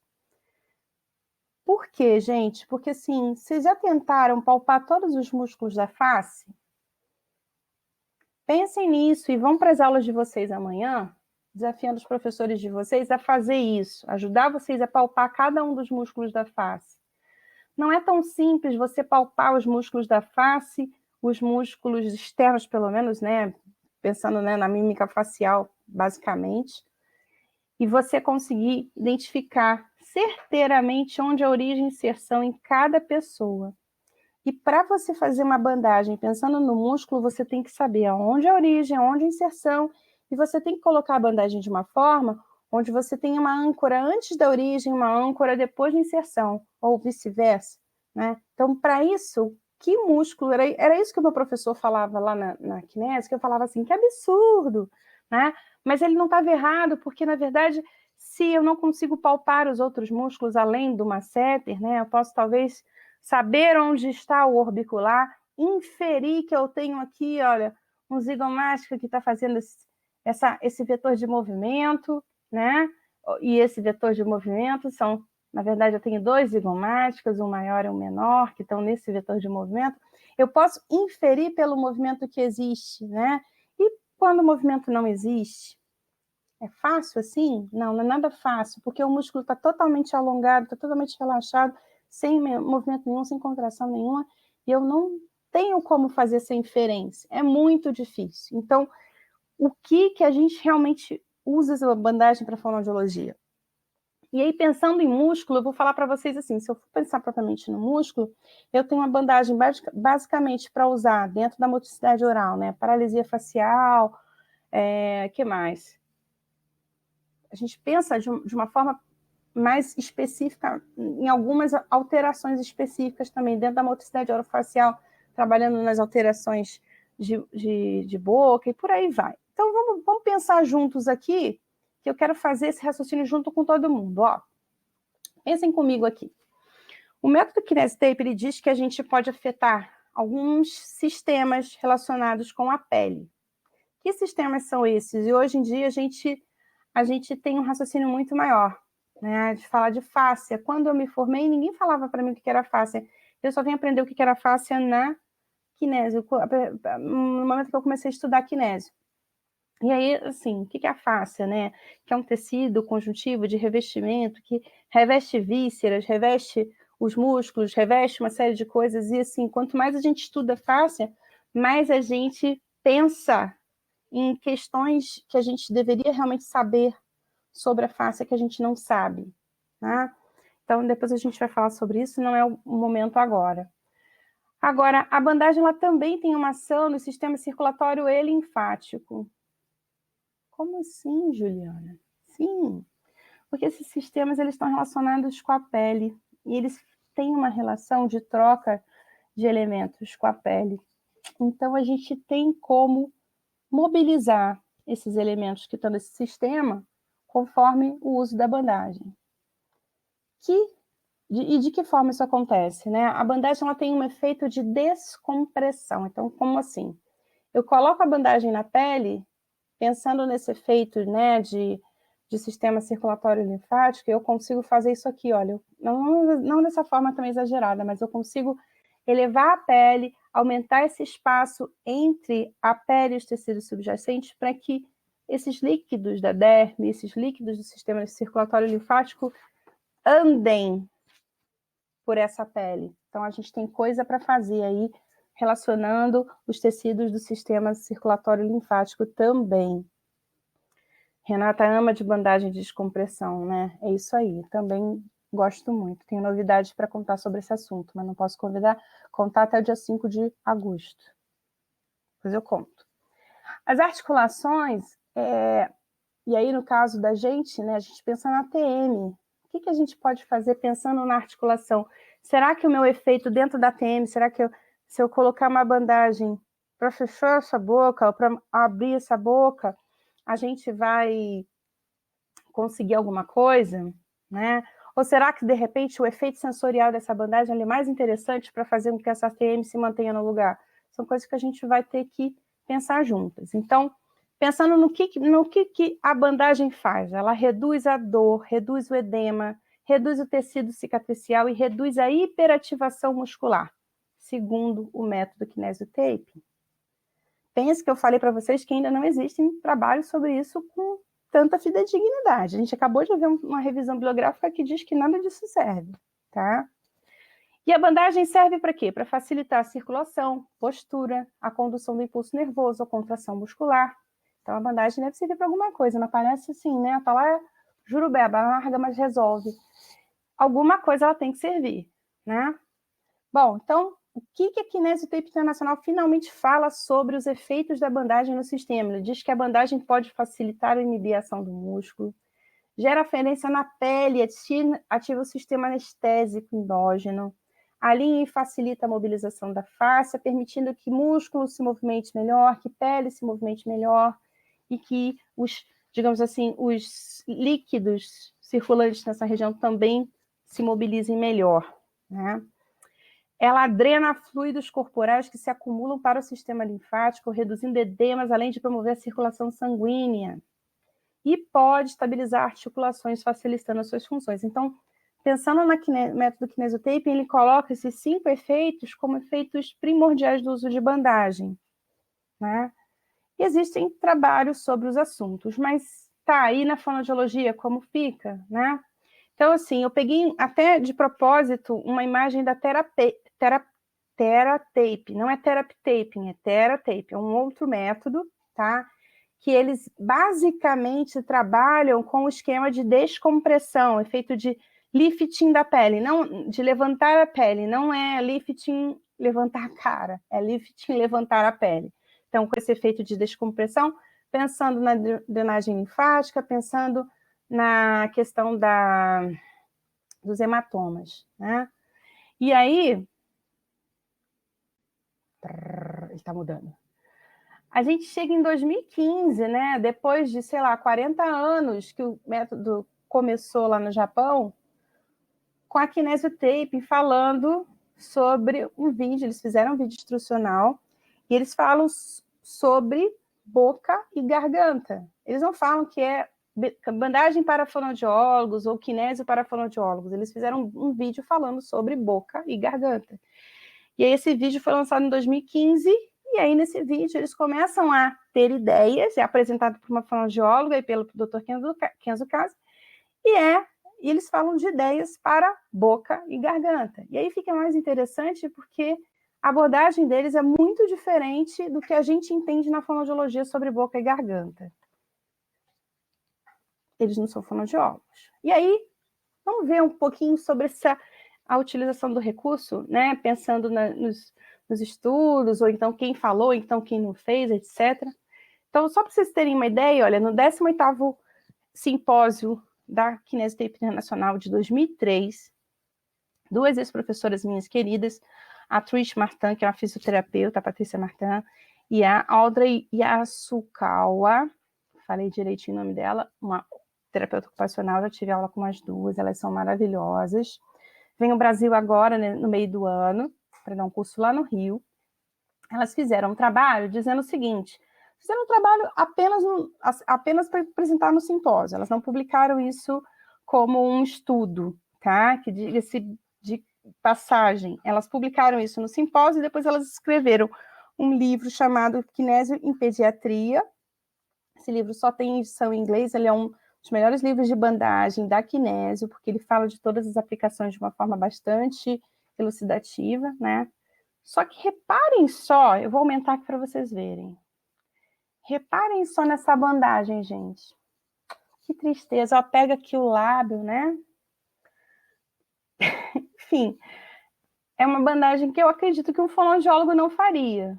Speaker 1: Por quê, gente? Porque, assim, vocês já tentaram palpar todos os músculos da face? Pensem nisso e vão para as aulas de vocês amanhã, desafiando os professores de vocês a fazer isso, ajudar vocês a palpar cada um dos músculos da face. Não é tão simples você palpar os músculos da face, os músculos externos, pelo menos, né? Pensando, né, na mímica facial, basicamente, e você conseguir identificar certeiramente onde a origem e inserção em cada pessoa. E para você fazer uma bandagem pensando no músculo, você tem que saber aonde é a origem, aonde a inserção, e você tem que colocar a bandagem de uma forma onde você tem uma âncora antes da origem, uma âncora depois da inserção, ou vice-versa, né? Então, para isso, que músculo? Era isso que o meu professor falava lá na Kinese, que eu falava assim, que absurdo, né? Mas ele não estava errado, porque, na verdade, se eu não consigo palpar os outros músculos além do masseter, né? Eu posso, talvez, saber onde está o orbicular, inferir que eu tenho aqui, olha, um zigomático que está fazendo esse vetor de movimento, né? E esse vetor de movimento são, na verdade, eu tenho dois zigomáticos, um maior e um menor, que estão nesse vetor de movimento. Eu posso inferir pelo movimento que existe, né? E quando o movimento não existe, é fácil assim? Não, não é nada fácil, porque o músculo está totalmente alongado, está totalmente relaxado, sem movimento nenhum, sem contração nenhuma, e eu não tenho como fazer essa inferência. É muito difícil. Então, o que a gente realmente usa essa bandagem para fonoaudiologia? E aí, pensando em músculo, eu vou falar para vocês assim, se eu for pensar propriamente no músculo, eu tenho uma bandagem basicamente para usar dentro da motricidade oral, né? Paralisia facial, que mais? A gente pensa de uma forma mais específica, em algumas alterações específicas também, dentro da motricidade orofacial, trabalhando nas alterações de boca e por aí vai. Então, vamos pensar juntos aqui, que eu quero fazer esse raciocínio junto com todo mundo. Ó, pensem comigo aqui. O método Kinesi-Tape, ele diz que a gente pode afetar alguns sistemas relacionados com a pele. Que sistemas são esses? E hoje em dia a gente tem um raciocínio muito maior, né? De falar de fáscia. Quando eu me formei, ninguém falava para mim o que era fáscia. Eu só vim aprender o que era fáscia na kinésio, no momento que eu comecei a estudar kinésio. E aí, assim, o que é a fáscia, né? Que é um tecido conjuntivo de revestimento que reveste vísceras, reveste os músculos, reveste uma série de coisas. E assim, quanto mais a gente estuda fáscia, mais a gente pensa em questões que a gente deveria realmente saber sobre a face que a gente não sabe, né? Então, depois a gente vai falar sobre isso, não é o momento agora. Agora, a bandagem ela também tem uma ação no sistema circulatório e linfático. Como assim, Juliana? Sim, porque esses sistemas eles estão relacionados com a pele e eles tem uma relação de troca de elementos com a pele. Então, a gente tem como mobilizar esses elementos que estão nesse sistema conforme o uso da bandagem. E de que forma isso acontece, né? A bandagem ela tem um efeito de descompressão. Então, como assim? Eu coloco a bandagem na pele, pensando nesse efeito, né, de sistema circulatório linfático, eu consigo fazer isso aqui, olha, não dessa forma tão exagerada, mas eu consigo elevar a pele, aumentar esse espaço entre a pele e os tecidos subjacentes para que esses líquidos da derme, esses líquidos do sistema circulatório linfático andem por essa pele. Então, a gente tem coisa para fazer aí, relacionando os tecidos do sistema circulatório linfático também. Renata ama de bandagem de descompressão, né? É isso aí, também gosto muito. Tenho novidades para contar sobre esse assunto, mas não posso contar até o dia 5 de agosto. Depois eu conto. As articulações, e aí no caso da gente, né, a gente pensa na TM. O que a gente pode fazer pensando na articulação? Será que o meu efeito dentro da TM, será que se eu colocar uma bandagem para fechar essa boca, ou para abrir essa boca, a gente vai conseguir alguma coisa, né? Ou será que, de repente, o efeito sensorial dessa bandagem é mais interessante para fazer com que essa TM se mantenha no lugar? São coisas que a gente vai ter que pensar juntas. Então, pensando no que a bandagem faz, ela reduz a dor, reduz o edema, reduz o tecido cicatricial e reduz a hiperativação muscular, segundo o método Kinesiotape. Pense que eu falei para vocês que ainda não existem trabalhos sobre isso com tanta fidedignidade. A gente acabou de ver uma revisão bibliográfica que diz que nada disso serve, tá? E a bandagem serve para quê? Para facilitar a circulação, postura, a condução do impulso nervoso, a contração muscular. Então, a bandagem deve servir para alguma coisa, não parece assim, né? Tá lá, jurubeba, larga, mas resolve. Alguma coisa ela tem que servir, né? Bom, então, o que a Kinesiotape Internacional finalmente fala sobre os efeitos da bandagem no sistema? Ele diz que a bandagem pode facilitar a inibir a ação do músculo, gera aferência na pele, ativa o sistema anestésico endógeno, alinha e facilita a mobilização da face, permitindo que músculo se movimente melhor, que pele se movimente melhor e que digamos assim, os líquidos circulantes nessa região também se mobilizem melhor, né? Ela drena fluidos corporais que se acumulam para o sistema linfático, reduzindo edemas, além de promover a circulação sanguínea. E pode estabilizar articulações, facilitando as suas funções. Então, pensando no método Kinesiotape, ele coloca esses 5 efeitos como efeitos primordiais do uso de bandagem, né? E existem trabalhos sobre os assuntos, mas tá aí na fonoaudiologia como fica, né? Então, assim, eu peguei até de propósito uma imagem da TheraTape, não é Therapy Taping, é TheraTape, é um outro método, tá? Que eles basicamente trabalham com o esquema de descompressão, efeito de lifting da pele, não de levantar a pele, não é lifting levantar a cara, é lifting levantar a pele. Então, com esse efeito de descompressão, pensando na drenagem linfática, pensando na questão dos hematomas, né? E aí, ele está mudando. A gente chega em 2015, né? Depois de, sei lá, 40 anos que o método começou lá no Japão, com a Kinesiotape falando sobre um vídeo, eles fizeram um vídeo instrucional, e eles falam sobre boca e garganta. Eles não falam que é bandagem para fonoaudiólogos ou kinésio para fonoaudiólogos. Eles fizeram um vídeo falando sobre boca e garganta. E aí esse vídeo foi lançado em 2015, e aí nesse vídeo eles começam a ter ideias, é apresentado por uma fonoaudióloga e pelo Dr. Kenzo Kazi, e eles falam de ideias para boca e garganta. E aí fica mais interessante porque a abordagem deles é muito diferente do que a gente entende na fonoaudiologia sobre boca e garganta. Eles não são fonoaudiólogos. E aí, vamos ver um pouquinho sobre a utilização do recurso, né? Pensando nos estudos, ou então quem falou, ou então quem não fez, etc. Então, só para vocês terem uma ideia, olha, no 18º simpósio da Kinesiotape Internacional de 2003, duas ex-professoras minhas queridas, a Trish Martin, que é uma fisioterapeuta, a Patrícia Martin, e a Audrey Yasukawa, falei direitinho o nome dela, uma terapeuta ocupacional, já tive aula com as duas, elas são maravilhosas. Vem ao Brasil agora, né, no meio do ano, para dar um curso lá no Rio. Elas fizeram um trabalho dizendo o seguinte, fizeram um trabalho apenas para apresentar no simpósio, elas não publicaram isso como um estudo, tá? Que diga-se de passagem, elas publicaram isso no simpósio e depois elas escreveram um livro chamado Kinésio em Pediatria. Esse livro só tem edição em inglês, ele é um dos melhores livros de bandagem da kinésio, porque ele fala de todas as aplicações de uma forma bastante elucidativa, né? Só que reparem só, eu vou aumentar aqui para vocês verem. Reparem só nessa bandagem, gente. Que tristeza. Ó, pega aqui o lábio, né? Enfim, é uma bandagem que eu acredito que um fonoaudiólogo não faria.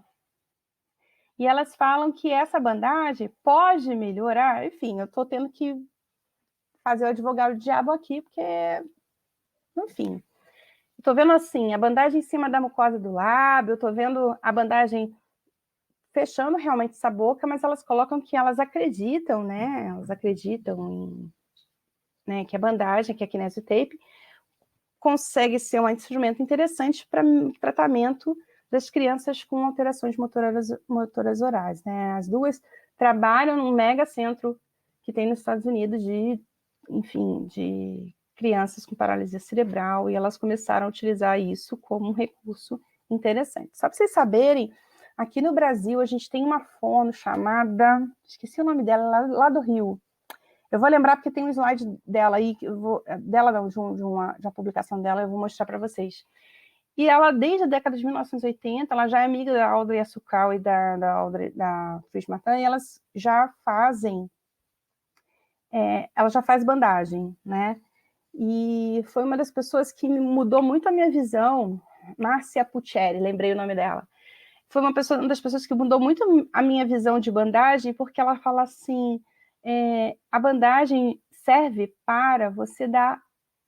Speaker 1: E elas falam que essa bandagem pode melhorar. Enfim, eu estou tendo que fazer o advogado do diabo aqui, porque, enfim. Estou vendo assim, a bandagem em cima da mucosa do lábio, estou vendo a bandagem fechando realmente essa boca, mas elas colocam que elas acreditam, né? Elas acreditam em, né, que a bandagem, que a kinesiotape, consegue ser um instrumento interessante para tratamento das crianças com alterações motoras orais, né? As duas trabalham num mega centro que tem nos Estados Unidos de, enfim, de crianças com paralisia cerebral, e elas começaram a utilizar isso como um recurso interessante. Só para vocês saberem, aqui no Brasil a gente tem uma fono chamada, esqueci o nome dela, lá do Rio. Eu vou lembrar porque tem um slide dela aí, dela não, de uma publicação dela, eu vou mostrar para vocês. E ela, desde a década de 1980, ela já é amiga da Audrey Yasukawa e da Trish Martin, e elas já fazem, ela já faz bandagem, né? E foi uma das pessoas que mudou muito a minha visão, Márcia Puccieri, lembrei o nome dela. Foi uma das pessoas que mudou muito a minha visão de bandagem, porque ela fala assim, a bandagem serve para você dar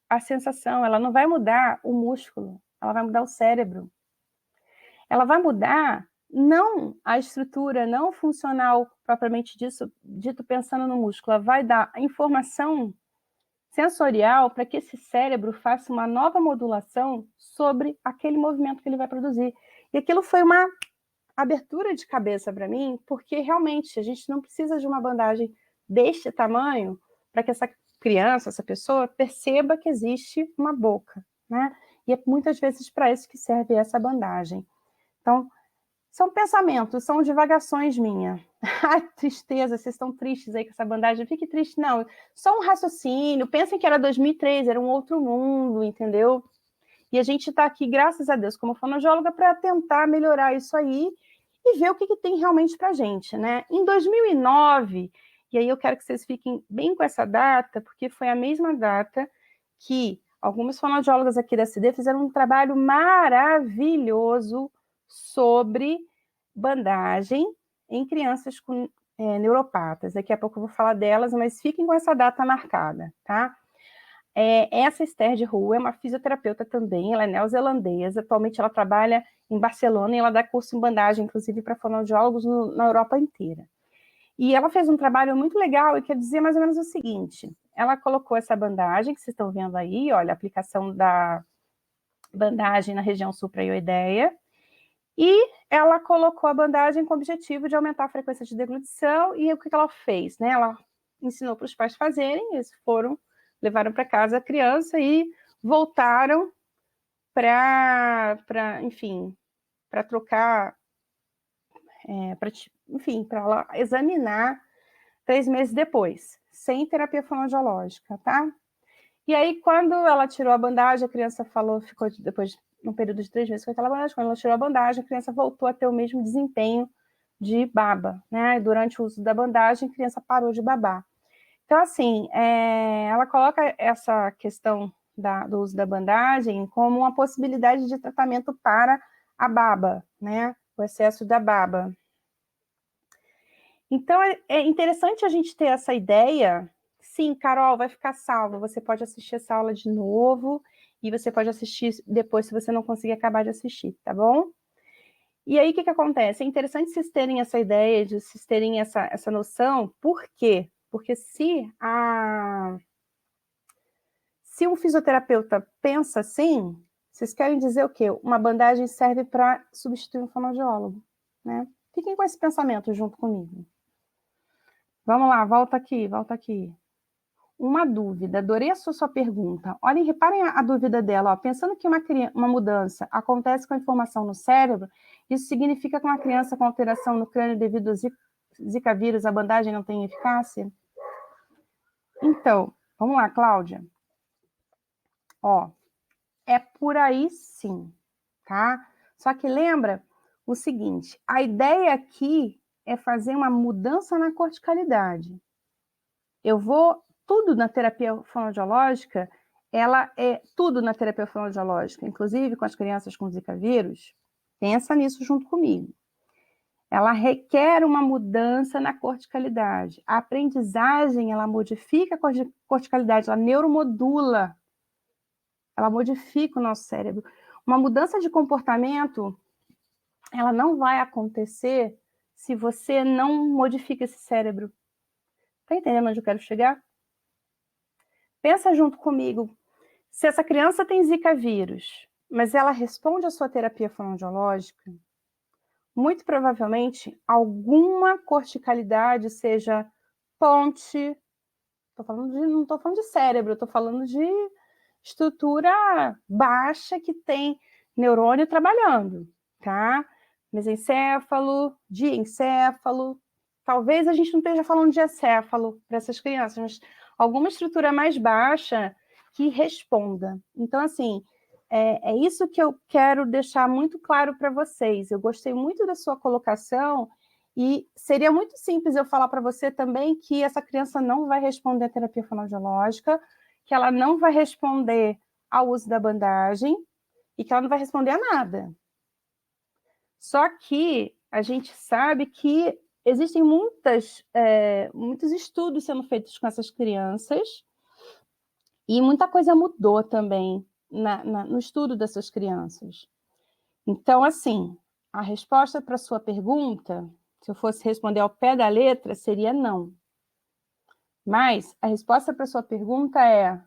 Speaker 1: a sensação, ela não vai mudar o músculo, ela vai mudar o cérebro. Ela vai mudar não a estrutura, não funcional propriamente dito pensando no músculo, ela vai dar a informação sensorial para que esse cérebro faça uma nova modulação sobre aquele movimento que ele vai produzir. E aquilo foi uma abertura de cabeça para mim, porque realmente a gente não precisa de uma bandagem deste tamanho para que essa criança, essa pessoa, perceba que existe uma boca, né? E é muitas vezes para isso que serve essa bandagem. Então, são pensamentos, são divagações minhas. Ai, tristeza, vocês estão tristes aí com essa bandagem. Fique triste, não. Só um raciocínio. Pensem que era 2003, era um outro mundo, entendeu? E a gente está aqui, graças a Deus, como fonoaudióloga, para tentar melhorar isso aí e ver o que tem realmente para a gente, né? Em 2009, e aí eu quero que vocês fiquem bem com essa data, porque foi a mesma data que algumas fonoaudiólogas aqui da CD fizeram um trabalho maravilhoso sobre bandagem em crianças com neuropatas. Daqui a pouco eu vou falar delas, mas fiquem com essa data marcada, tá? Essa Esther de Rua é uma fisioterapeuta também, ela é neozelandesa, atualmente ela trabalha em Barcelona e ela dá curso em bandagem, inclusive para fonoaudiólogos na Europa inteira. E ela fez um trabalho muito legal e quer dizer mais ou menos o seguinte, ela colocou essa bandagem que vocês estão vendo aí, olha, a aplicação da bandagem na região supraioideia, e ela colocou a bandagem com o objetivo de aumentar a frequência de deglutição, e o que ela fez, né? Ela ensinou para os pais fazerem, eles levaram para casa a criança e voltaram enfim, para trocar, enfim, para ela examinar 3 meses depois, sem terapia fonoaudiológica, tá? E aí, quando ela tirou a bandagem, a criança ficou depois, num período de 3 meses com aquela bandagem, quando ela tirou a bandagem, a criança voltou a ter o mesmo desempenho de baba, né? Durante o uso da bandagem, a criança parou de babar. Então, assim, ela coloca essa questão do uso da bandagem como uma possibilidade de tratamento para a baba, né? O excesso da baba. Então, é interessante a gente ter essa ideia. Sim, Carol, vai ficar salvo. Você pode assistir essa aula de novo e você pode assistir depois se você não conseguir acabar de assistir, tá bom? E aí, o que acontece? É interessante vocês terem essa ideia, de vocês terem essa noção. Por quê? Porque se um fisioterapeuta pensa assim, vocês querem dizer o quê? Uma bandagem serve para substituir um fonoaudiólogo, né? Fiquem com esse pensamento junto comigo. Vamos lá, volta aqui, volta aqui. Uma dúvida, adorei a sua pergunta. Olhem, reparem a dúvida dela. Ó. Pensando que uma mudança acontece com a informação no cérebro, isso significa que uma criança com alteração no crânio devido ao Zika vírus, a bandagem não tem eficácia? Então, vamos lá, Cláudia. Ó, é por aí sim, tá? Só que lembra o seguinte, a ideia aqui é fazer uma mudança na corticalidade. Tudo na terapia fonoaudiológica, ela é tudo na terapia fonoaudiológica, inclusive com as crianças com Zika vírus, pensa nisso junto comigo. Ela requer uma mudança na corticalidade. A aprendizagem, ela modifica a corticalidade, ela neuromodula, ela modifica o nosso cérebro. Uma mudança de comportamento, ela não vai acontecer se você não modifica esse cérebro. Tá entendendo onde eu quero chegar? Pensa junto comigo. Se essa criança tem Zika vírus, mas ela responde à sua terapia fonoaudiológica, muito provavelmente alguma corticalidade, seja ponte, não estou falando de cérebro, estou falando de estrutura baixa que tem neurônio trabalhando, tá? Mesencéfalo, diencéfalo, talvez a gente não esteja falando de encéfalo para essas crianças, mas alguma estrutura mais baixa que responda. Então, assim, é isso que eu quero deixar muito claro para vocês. Eu gostei muito da sua colocação e seria muito simples eu falar para você também que essa criança não vai responder à terapia fonoaudiológica, que ela não vai responder ao uso da bandagem e que ela não vai responder a nada. Só que a gente sabe que existem muitos estudos sendo feitos com essas crianças e muita coisa mudou também no estudo dessas crianças. Então, assim, a resposta para a sua pergunta, se eu fosse responder ao pé da letra, seria não. Mas a resposta para a sua pergunta é: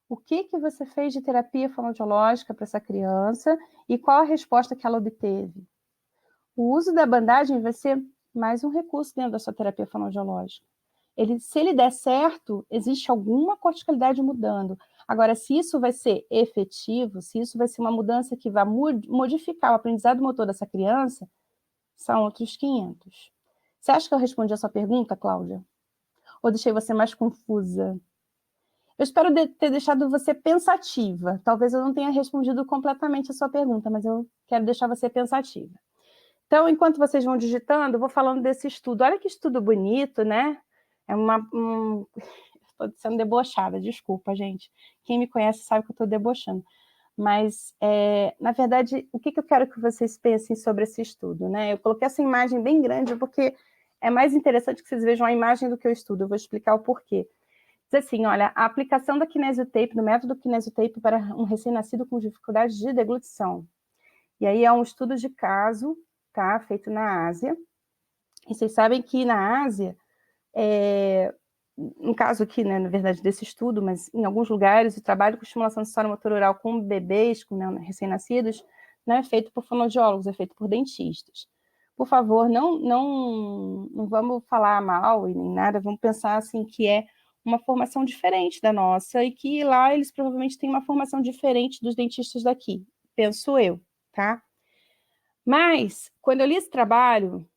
Speaker 1: o que você fez de terapia fonoaudiológica para essa criança e qual a resposta que ela obteve? O uso da bandagem vai ser mais um recurso dentro da sua terapia fonoaudiológica. Se ele der certo, existe alguma corticalidade mudando. Agora, se isso vai ser efetivo, se isso vai ser uma mudança que vai modificar o aprendizado motor dessa criança, são outros 500. Você acha que eu respondi a sua pergunta, Cláudia? Ou deixei você mais confusa? Eu espero ter deixado você pensativa. Talvez eu não tenha respondido completamente a sua pergunta, mas eu quero deixar você pensativa. Então, enquanto vocês vão digitando, eu vou falando desse estudo. Olha que estudo bonito, né? Estou sendo debochada, desculpa, gente. Quem me conhece sabe que eu estou debochando. Mas, na verdade, o que eu quero que vocês pensem sobre esse estudo, né? Eu coloquei essa imagem bem grande porque é mais interessante que vocês vejam a imagem do que o estudo. Eu vou explicar o porquê. Diz assim, olha, a aplicação da kinesiotape, do método kinesiotape para um recém-nascido com dificuldade de deglutição. E aí é um estudo de caso, tá? Feito na Ásia. E vocês sabem que na Ásia, no caso aqui, né, na verdade, desse estudo, mas em alguns lugares, o trabalho com estimulação sensório-motor oral com bebês, com recém-nascidos, não é feito por fonoaudiólogos, é feito por dentistas. Por favor, não vamos falar mal e nem nada, vamos pensar assim que é uma formação diferente da nossa e que lá eles provavelmente têm uma formação diferente dos dentistas daqui, penso eu, tá? Mas, quando eu li esse trabalho,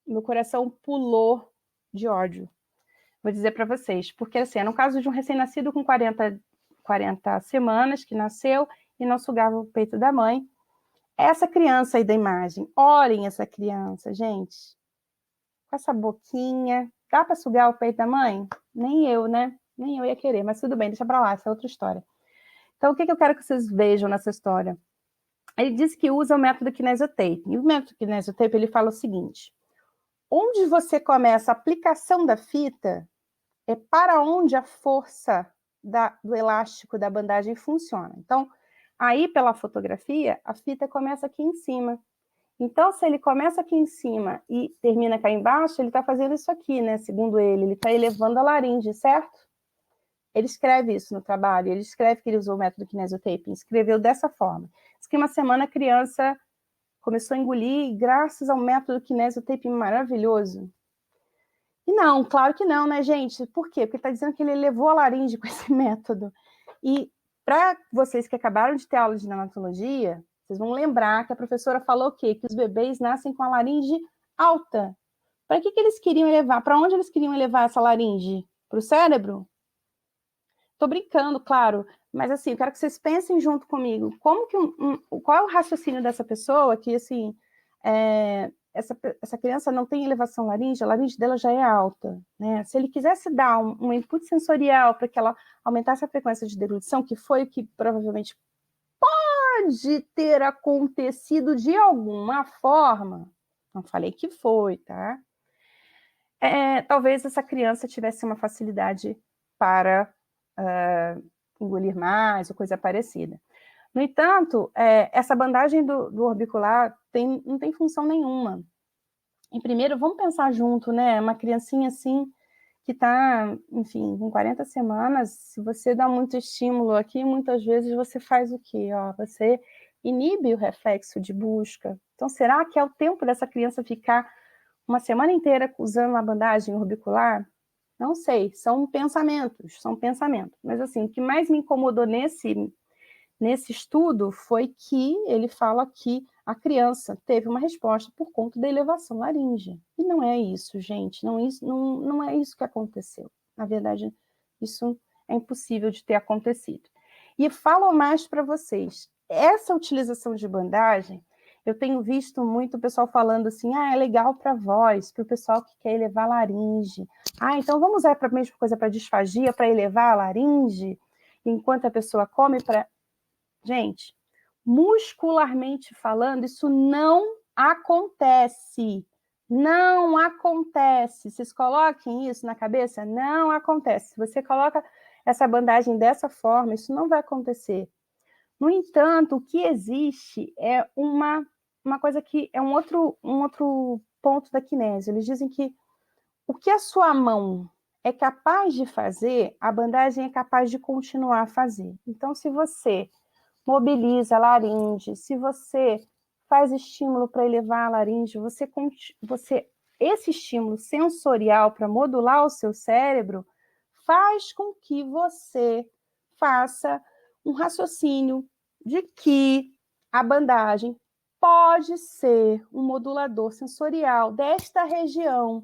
Speaker 1: meu coração pulou de ódio. Vou dizer para vocês, porque assim, no caso de um recém-nascido com 40 semanas, que nasceu e não sugava o peito da mãe, essa criança aí da imagem, olhem essa criança, gente, com essa boquinha, dá para sugar o peito da mãe? Nem eu, né? Nem eu ia querer, mas tudo bem, deixa para lá, essa é outra história. Então, o que eu quero que vocês vejam nessa história? Ele diz que usa o método kinesiotape, e o método kinesiotape, ele fala o seguinte: onde você começa a aplicação da fita, é para onde a força do elástico da bandagem funciona. Então, aí pela fotografia, a fita começa aqui em cima. Então, se ele começa aqui em cima e termina cá embaixo, ele está fazendo isso aqui, né? Segundo ele está elevando a laringe, certo? Ele escreve isso no trabalho, ele escreve que ele usou o método kinesiotaping, escreveu dessa forma. Diz que uma semana a criança começou a engolir graças ao método kinesiotaping maravilhoso. E não, claro que não, né, gente? Por quê? Porque está dizendo que ele elevou a laringe com esse método. E para vocês que acabaram de ter aula de neonatologia, vocês vão lembrar que a professora falou o quê? Que os bebês nascem com a laringe alta. Para que eles queriam elevar? Para onde eles queriam elevar essa laringe? Para o cérebro? Estou brincando, claro, mas assim, eu quero que vocês pensem junto comigo. Como que qual é o raciocínio dessa pessoa que, assim, essa criança não tem elevação laringe, a laringe dela já é alta, né? Se ele quisesse dar um input sensorial para que ela aumentasse a frequência de deglutição, que foi o que provavelmente pode ter acontecido de alguma forma, não falei que foi, tá? Talvez essa criança tivesse uma facilidade para engolir mais ou coisa parecida. No entanto, essa bandagem do orbicular não tem função nenhuma. E primeiro, vamos pensar junto, né? Uma criancinha assim, que está, enfim, com 40 semanas, se você dá muito estímulo aqui, muitas vezes você faz o quê? Você inibe o reflexo de busca. Então, será que é o tempo dessa criança ficar uma semana inteira usando a bandagem orbicular? Não sei, são pensamentos. Mas, assim, o que mais me incomodou nesse estudo foi que ele fala que a criança teve uma resposta por conta da elevação laríngea. E não é isso, gente. Não é isso que aconteceu. Na verdade, isso é impossível de ter acontecido. E falo mais para vocês. Essa utilização de bandagem, eu tenho visto muito o pessoal falando assim, é legal para voz, para o pessoal que quer elevar a laringe. Então vamos usar a mesma coisa para disfagia, para elevar a laringe, enquanto a pessoa come para... Gente, muscularmente falando, isso não acontece. Não acontece. Vocês coloquem isso na cabeça? Não acontece. Se você coloca essa bandagem dessa forma, isso não vai acontecer. No entanto, o que existe é uma coisa que é um outro ponto da kinésio. Eles dizem que o que a sua mão é capaz de fazer, a bandagem é capaz de continuar a fazer. Então, se você mobiliza a laringe, se você faz estímulo para elevar a laringe, esse estímulo sensorial para modular o seu cérebro faz com que você faça um raciocínio de que a bandagem pode ser um modulador sensorial desta região.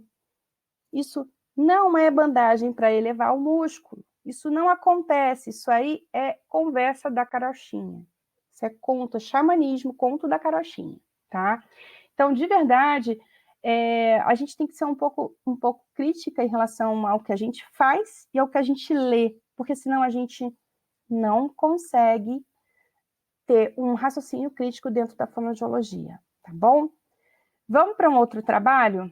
Speaker 1: Isso não é bandagem para elevar o músculo. Isso não acontece, isso aí é conversa da carochinha. Isso é conto, xamanismo, conto da carochinha, tá? Então, de verdade, a gente tem que ser um pouco crítica em relação ao que a gente faz e ao que a gente lê, porque senão a gente não consegue ter um raciocínio crítico dentro da fonoaudiologia, tá bom? Vamos para um outro trabalho?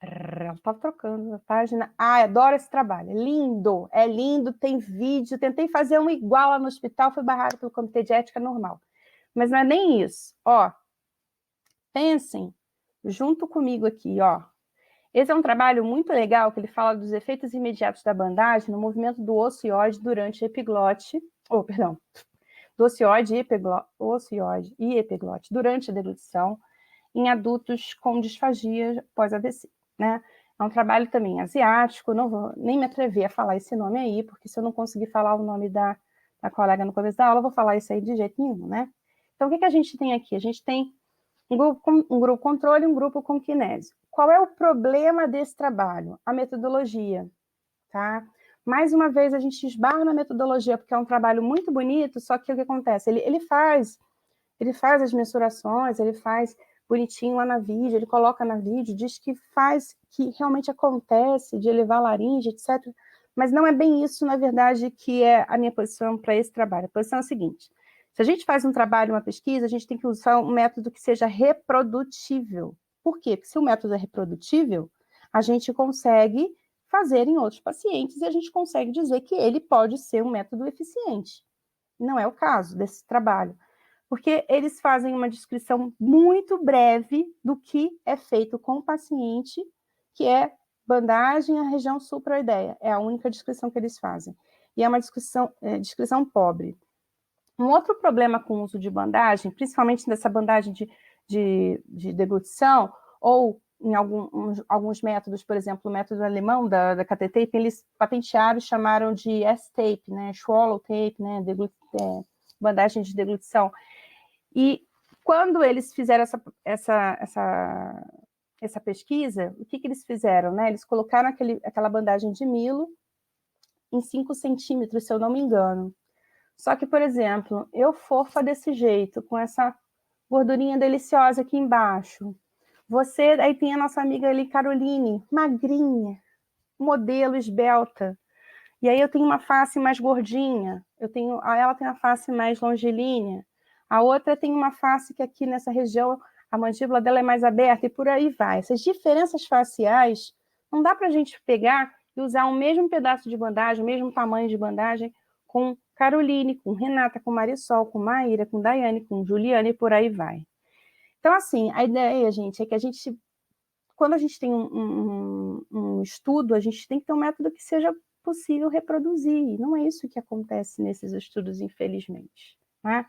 Speaker 1: Ela tá trocando a página. Adoro esse trabalho. É lindo, tem vídeo. Tentei fazer um igual lá no hospital, fui barrado pelo Comitê de Ética Normal. Mas não é nem isso. Pensem junto comigo aqui, Esse é um trabalho muito legal, que ele fala dos efeitos imediatos da bandagem no movimento do ocioide durante a epiglote, do ocioide e epiglote durante a deglutição em adultos com disfagia pós-AVC, né? É um trabalho também asiático, não vou nem me atrever a falar esse nome aí, porque se eu não conseguir falar o nome da colega no começo da aula, eu vou falar isso aí de jeito nenhum, né? Então, o que a gente tem aqui? A gente tem um grupo controle e um grupo com kinésio. Qual é o problema desse trabalho? A metodologia, tá? Mais uma vez, a gente esbarra na metodologia, porque é um trabalho muito bonito, só que o que acontece? Ele faz as mensurações, ele faz bonitinho lá na vídeo, ele coloca na vídeo, diz que faz, que realmente acontece, de elevar a laringe, etc. Mas não é bem isso, na verdade, que é a minha posição para esse trabalho. A posição é a seguinte: se a gente faz um trabalho, uma pesquisa, a gente tem que usar um método que seja reprodutível. Por quê? Porque se o método é reprodutível, a gente consegue fazer em outros pacientes e a gente consegue dizer que ele pode ser um método eficiente. Não é o caso desse trabalho, porque eles fazem uma descrição muito breve do que é feito com o paciente, que é bandagem à região supraoideia. É a única descrição que eles fazem. E é uma descrição pobre. Um outro problema com o uso de bandagem, principalmente dessa bandagem de deglutição, ou em alguns métodos, por exemplo, o método alemão da KT-tape, eles patentearam e chamaram de S-tape, né, swallow tape, né, bandagem de deglutição. E quando eles fizeram essa pesquisa, o que eles fizeram? Né? Eles colocaram aquela bandagem de Milo em 5 centímetros, se eu não me engano. Só que, por exemplo, eu fofa desse jeito, com essa gordurinha deliciosa aqui embaixo. Você, aí tem a nossa amiga ali, Caroline, magrinha, modelo esbelta. E aí eu tenho uma face mais gordinha, ela tem uma face mais longilínea. A outra tem uma face que aqui nessa região, a mandíbula dela é mais aberta, e por aí vai. Essas diferenças faciais, não dá para a gente pegar e usar o mesmo pedaço de bandagem, o mesmo tamanho de bandagem, com Caroline, com Renata, com Marisol, com Maíra, com Daiane, com Juliane, e por aí vai. Então, assim, a ideia, gente, é que a gente, quando a gente tem um estudo, a gente tem que ter um método que seja possível reproduzir. Não é isso que acontece nesses estudos, infelizmente. Né?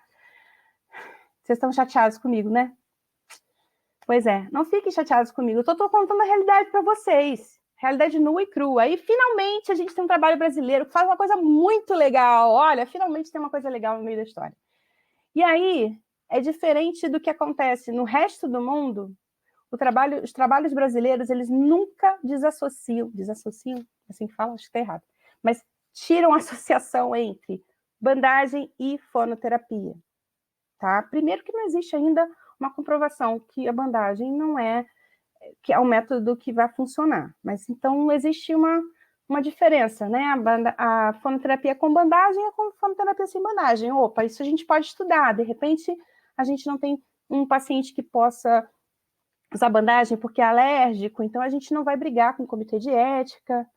Speaker 1: Vocês estão chateados comigo, né? Pois é, não fiquem chateados comigo. Eu estou contando a realidade para vocês. Realidade nua e crua. Aí, finalmente, a gente tem um trabalho brasileiro que faz uma coisa muito legal. Olha, finalmente tem uma coisa legal no meio da história. E aí, é diferente do que acontece no resto do mundo. Os trabalhos brasileiros, eles nunca desassociam, assim que fala, acho que está errado, mas tiram a associação entre bandagem e fonoterapia. Tá? Primeiro que não existe ainda uma comprovação que a bandagem não é, que é um método que vai funcionar, mas então existe uma diferença, né? A fonoterapia com bandagem é com fonoterapia sem bandagem. Opa, isso a gente pode estudar, de repente a gente não tem um paciente que possa usar bandagem porque é alérgico, então a gente não vai brigar com o comitê de ética.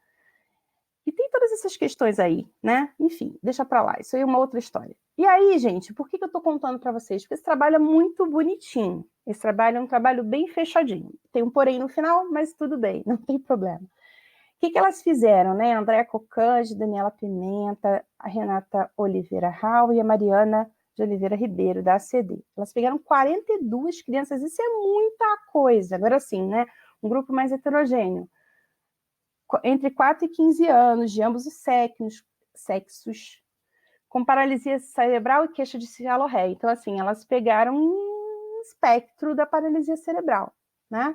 Speaker 1: E tem todas essas questões aí, né? Enfim, deixa para lá, isso aí é uma outra história. E aí, gente, por que eu estou contando para vocês? Porque esse trabalho é muito bonitinho. Esse trabalho é um trabalho bem fechadinho. Tem um porém no final, mas tudo bem, não tem problema. O que elas fizeram, né? A Andréa Cocante, Daniela Pimenta, a Renata Oliveira Rau e a Mariana de Oliveira Ribeiro, da ACD. Elas pegaram 42 crianças, isso é muita coisa. Agora sim, né? Um grupo mais heterogêneo. Entre 4 e 15 anos, de ambos os sexos, com paralisia cerebral e queixa de cialorreia. Então, assim, elas pegaram um espectro da paralisia cerebral, né?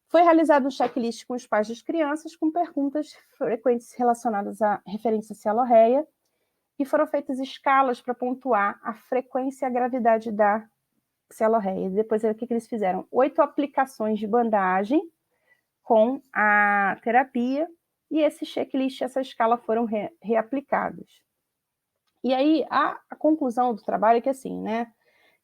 Speaker 1: Foi realizado um checklist com os pais das crianças, com perguntas frequentes relacionadas à referência à cialorreia, e foram feitas escalas para pontuar a frequência e a gravidade da cialorreia. Depois, o que eles fizeram? 8 aplicações de bandagem com a terapia, e esse checklist, essa escala foram reaplicados. E aí, a conclusão do trabalho é que, assim, né,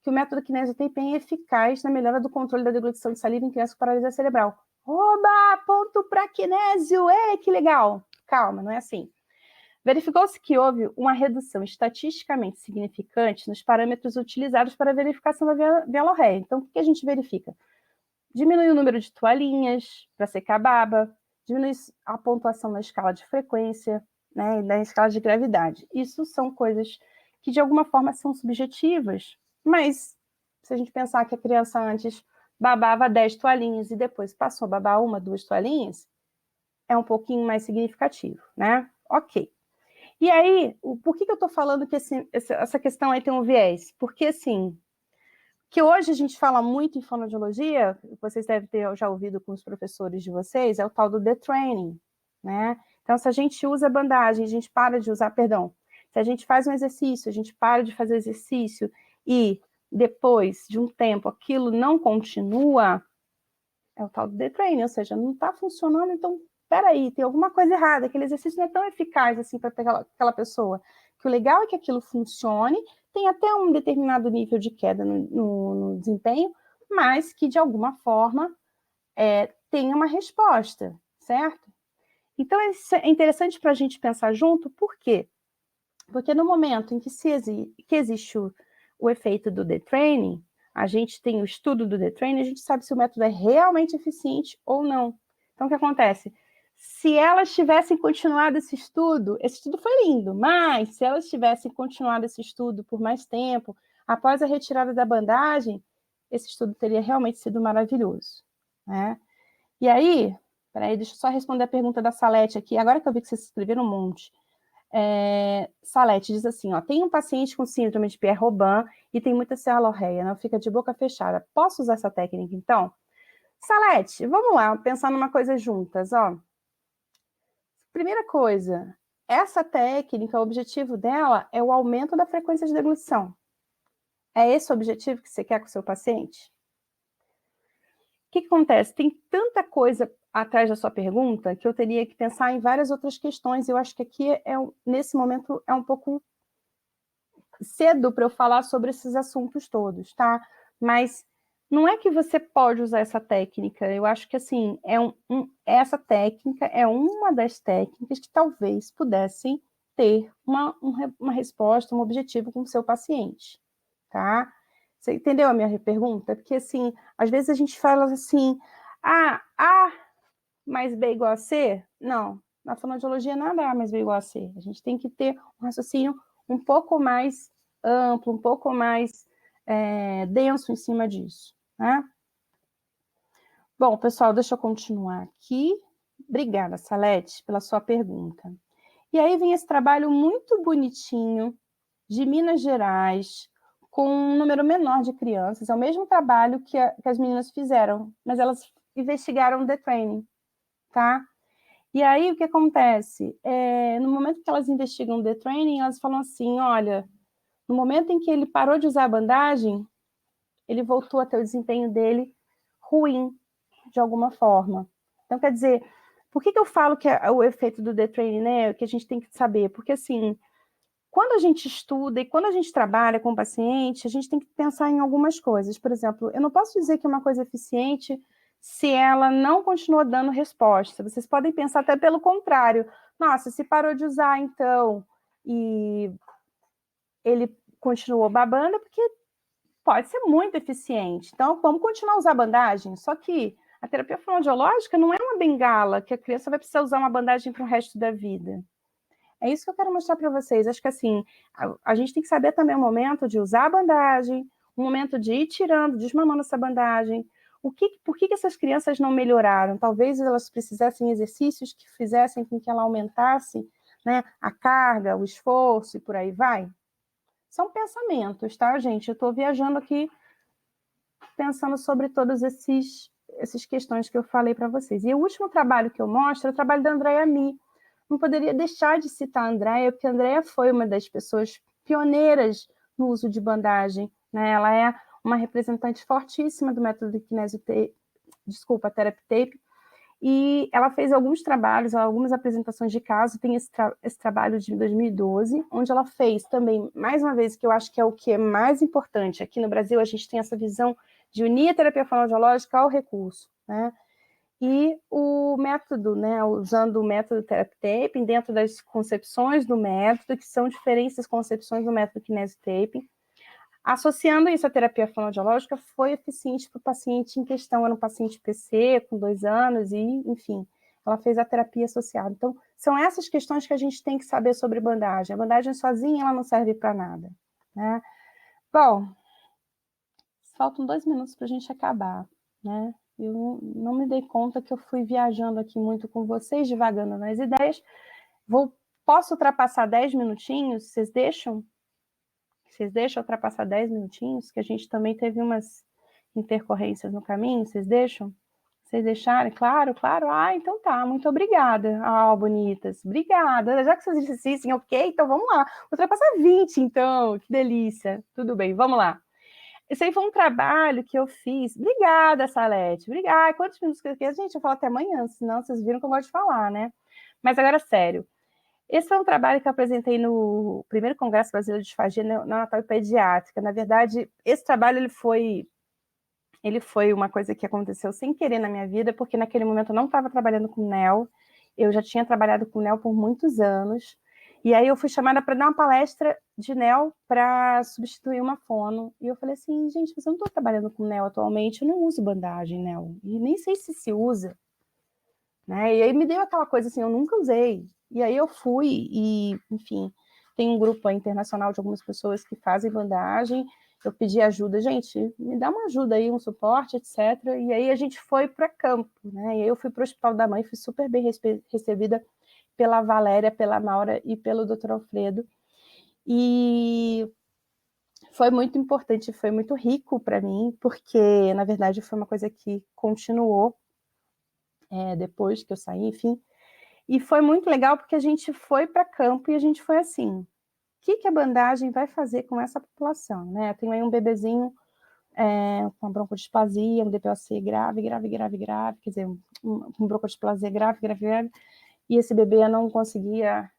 Speaker 1: que o método Kinesiotape é eficaz na melhora do controle da deglutição de saliva em crianças com paralisia cerebral. Oba! Ponto para kinésio! Ei, que legal! Calma, não é assim. Verificou-se que houve uma redução estatisticamente significante nos parâmetros utilizados para a verificação da vialorreia. Então, o que a gente verifica? Diminui o número de toalhinhas para secar a baba, diminui a pontuação na escala de frequência, né, e na escala de gravidade. Isso são coisas que, de alguma forma, são subjetivas, mas se a gente pensar que a criança antes babava 10 toalhinhas e depois passou a babar 1, 2 toalhinhas, é um pouquinho mais significativo, né? Ok. E aí, por que eu estou falando que essa questão aí tem um viés? Porque, assim, que hoje a gente fala muito em fonoaudiologia, vocês devem ter já ouvido com os professores de vocês, é o tal do detraining, né? Então, se a gente usa bandagem, a gente para de usar, perdão, se a gente faz um exercício, a gente para de fazer exercício e depois de um tempo aquilo não continua, é o tal do detraining, ou seja, não está funcionando, então, peraí, tem alguma coisa errada, aquele exercício não é tão eficaz assim para aquela pessoa. Que o legal é que aquilo funcione, tem até um determinado nível de queda no desempenho, mas que, de alguma forma, tenha uma resposta, certo? Então, é interessante para a gente pensar junto, por quê? Porque no momento em que existe o efeito do detraining, a gente tem o estudo do detraining, a gente sabe se o método é realmente eficiente ou não. Então, o que acontece? Se elas tivessem continuado esse estudo foi lindo, mas se elas tivessem continuado esse estudo por mais tempo, após a retirada da bandagem, esse estudo teria realmente sido maravilhoso, né? E aí, peraí, deixa eu só responder a pergunta da Salete aqui, agora que eu vi que vocês escreveram um monte. Salete diz assim, ó, tem um paciente com síndrome de Pierre-Robin e tem muita cealorreia, não fica de boca fechada. Posso usar essa técnica, então? Salete, vamos lá, pensar numa coisa juntas, ó. Primeira coisa, essa técnica, o objetivo dela é o aumento da frequência de deglutição. É esse o objetivo que você quer com o seu paciente? O que acontece? Tem tanta coisa atrás da sua pergunta que eu teria que pensar em várias outras questões. Eu acho que aqui, nesse momento, é um pouco cedo para eu falar sobre esses assuntos todos, tá? Mas não é que você pode usar essa técnica. Eu acho que, assim, essa técnica é uma das técnicas que talvez pudessem ter uma resposta, um objetivo com o seu paciente, tá? Você entendeu a minha pergunta? Porque, assim, às vezes a gente fala assim, A mais B igual a C? Não, na fonoaudiologia nada A mais B igual a C. A gente tem que ter um raciocínio um pouco mais amplo, um pouco mais denso em cima disso, né? Bom, pessoal, deixa eu continuar aqui. Obrigada, Salete, pela sua pergunta. E aí vem esse trabalho muito bonitinho de Minas Gerais, com um número menor de crianças. É o mesmo trabalho que as meninas fizeram, mas elas investigaram o detraining, tá? E aí, o que acontece? No momento que elas investigam o detraining, elas falam assim, olha, no momento em que ele parou de usar a bandagem, ele voltou a ter o desempenho dele ruim, de alguma forma. Então, quer dizer, por que eu falo que é o efeito do detraining, né? Que a gente tem que saber? Porque, assim, quando a gente estuda e quando a gente trabalha com o paciente, a gente tem que pensar em algumas coisas. Por exemplo, eu não posso dizer que uma coisa é eficiente se ela não continua dando resposta. Vocês podem pensar até pelo contrário. Nossa, se parou de usar, então, e ele continuou babando, é porque pode ser muito eficiente. Então, vamos continuar a usar bandagem. Só que a terapia fonoaudiológica não é uma bengala que a criança vai precisar usar uma bandagem para o resto da vida. É isso que eu quero mostrar para vocês. Acho que, assim, a gente tem que saber também o momento de usar a bandagem, o momento de ir tirando, desmamando essa bandagem. Por que essas crianças não melhoraram? Talvez elas precisassem exercícios que fizessem com que ela aumentasse, né, a carga, o esforço e por aí vai. São pensamentos, tá, gente? Eu estou viajando aqui pensando sobre todas essas questões que eu falei para vocês. E o último trabalho que eu mostro é o trabalho da Andrea Mi. Não poderia deixar de citar a Andrea, porque a Andrea foi uma das pessoas pioneiras no uso de bandagem, né? Ela é uma representante fortíssima do método de Therapy Tape, e ela fez alguns trabalhos, algumas apresentações de caso, tem esse trabalho de 2012, onde ela fez também, mais uma vez, que eu acho que é o que é mais importante. Aqui no Brasil, a gente tem essa visão de unir a terapia fonoaudiológica ao recurso, né? E o método, né, usando o método Therapy Taping dentro das concepções do método, que são diferentes concepções do método Kinesio Taping, associando isso à terapia fonoaudiológica, foi eficiente para o paciente em questão. Era um paciente PC, com 2 anos, e, enfim, ela fez a terapia associada. Então, são essas questões que a gente tem que saber sobre bandagem. A bandagem sozinha, ela não serve para nada, né? Bom, faltam 2 minutos para a gente acabar, né? Eu não me dei conta que eu fui viajando aqui muito com vocês, divagando nas ideias. Posso ultrapassar 10 minutinhos? Vocês deixam? Vocês deixam ultrapassar 10 minutinhos? Que a gente também teve umas intercorrências no caminho. Vocês deixam? Vocês deixarem? Claro, claro. Ah, então tá. Muito obrigada. Ah, bonitas. Obrigada. Já que vocês insistem, ok, então vamos lá. Ultrapassar 20, então. Que delícia. Tudo bem, vamos lá. Esse aí foi um trabalho que eu fiz. Obrigada, Salete. Obrigada. Quantos minutos que eu quero? Gente, eu falo até amanhã, senão vocês viram que eu gosto de falar, né? Mas agora, sério. Esse foi um trabalho que eu apresentei no primeiro Congresso Brasileiro de Disfagia Neonatal e Pediátrica. Na verdade, esse trabalho ele foi uma coisa que aconteceu sem querer na minha vida, porque naquele momento eu não estava trabalhando com NEO, Eu já tinha trabalhado com NEL por muitos anos, e aí eu fui chamada para dar uma palestra de NEL para substituir uma fono. E eu falei assim, gente, mas eu não estou trabalhando com NEL atualmente, eu não uso bandagem NEL, e nem sei se usa. Né? E aí me deu aquela coisa assim, eu nunca usei. E aí eu fui e, enfim, tem um grupo internacional de algumas pessoas que fazem bandagem, eu pedi ajuda, gente, me dá uma ajuda aí, um suporte, etc. E aí a gente foi para campo, né? E aí eu fui para o Hospital da Mãe, fui super bem recebida pela Valéria, pela Maura e pelo Dr. Alfredo. E foi muito importante, foi muito rico para mim, porque, na verdade, foi uma coisa que continuou depois que eu saí, enfim. E foi muito legal porque a gente foi para campo e a gente foi assim, o que a bandagem vai fazer com essa população, né? Eu tenho aí um bebezinho com broncodisplasia, um DPOC grave, quer dizer, um broncodisplasia grave, e esse bebê não conseguia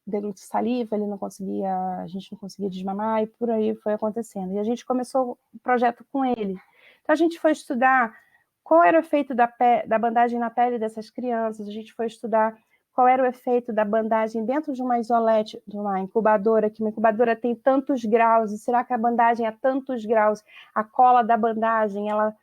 Speaker 1: deglutir saliva, a gente não conseguia desmamar, e por aí foi acontecendo. E a gente começou o projeto com ele. Então a gente foi estudar qual era o efeito da bandagem na pele dessas crianças, a gente foi estudar qual era o efeito da bandagem dentro de uma isolete, de uma incubadora, que uma incubadora tem tantos graus, e será que a bandagem a tantos graus, a cola da bandagem, ela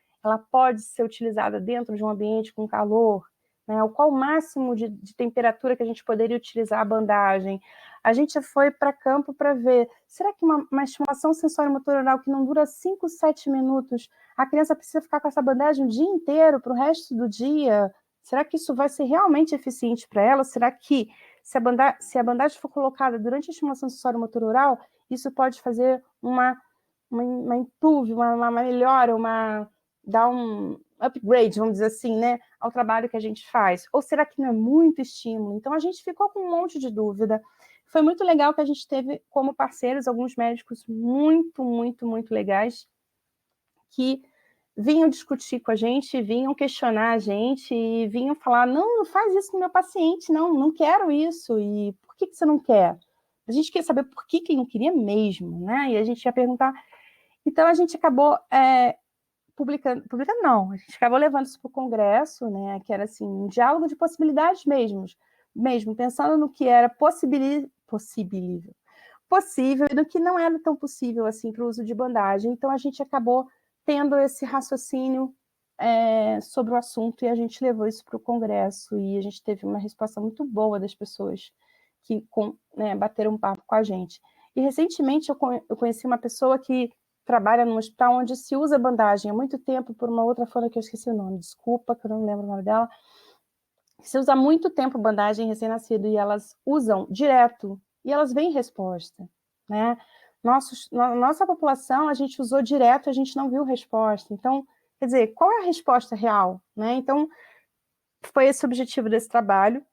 Speaker 1: pode ser utilizada dentro de um ambiente com calor? Né? Qual o máximo de temperatura que a gente poderia utilizar a bandagem? A gente foi para campo para ver, será que uma estimulação sensório-motor oral que não dura 5, 7 minutos, a criança precisa ficar com essa bandagem o dia inteiro, para o resto do dia? Será que isso vai ser realmente eficiente para ela? Será que, se a bandagem for colocada durante a estimulação sensório-motor oral, isso pode fazer uma improve, uma melhora, dar um upgrade, vamos dizer assim, né, ao trabalho que a gente faz? Ou será que não é muito estímulo? Então, a gente ficou com um monte de dúvida. Foi muito legal que a gente teve como parceiros alguns médicos muito, muito, muito legais que vinham discutir com a gente, vinham questionar a gente e vinham falar, não faz isso com o meu paciente, não quero isso. E por que você não quer? A gente queria saber por que ele não queria mesmo, né? E a gente ia perguntar. Então, a gente acabou publicando não, a gente acabou levando isso para o Congresso, né? Que era assim, um diálogo de possibilidades mesmo, pensando no que era possível e no que não era tão possível assim para o uso de bandagem. Então, a gente acabou tendo esse raciocínio sobre o assunto e a gente levou isso para o Congresso e a gente teve uma resposta muito boa das pessoas que bateram um papo com a gente. E recentemente eu conheci uma pessoa que trabalha num hospital onde se usa bandagem há muito tempo por uma outra fono que eu esqueci o nome, desculpa que eu não lembro o nome dela. Se usa há muito tempo bandagem recém-nascido e elas usam direto e elas veem resposta, né? Nossa população, a gente usou direto, a gente não viu resposta. Então, quer dizer, qual é a resposta real, né? Então, foi esse o objetivo desse trabalho.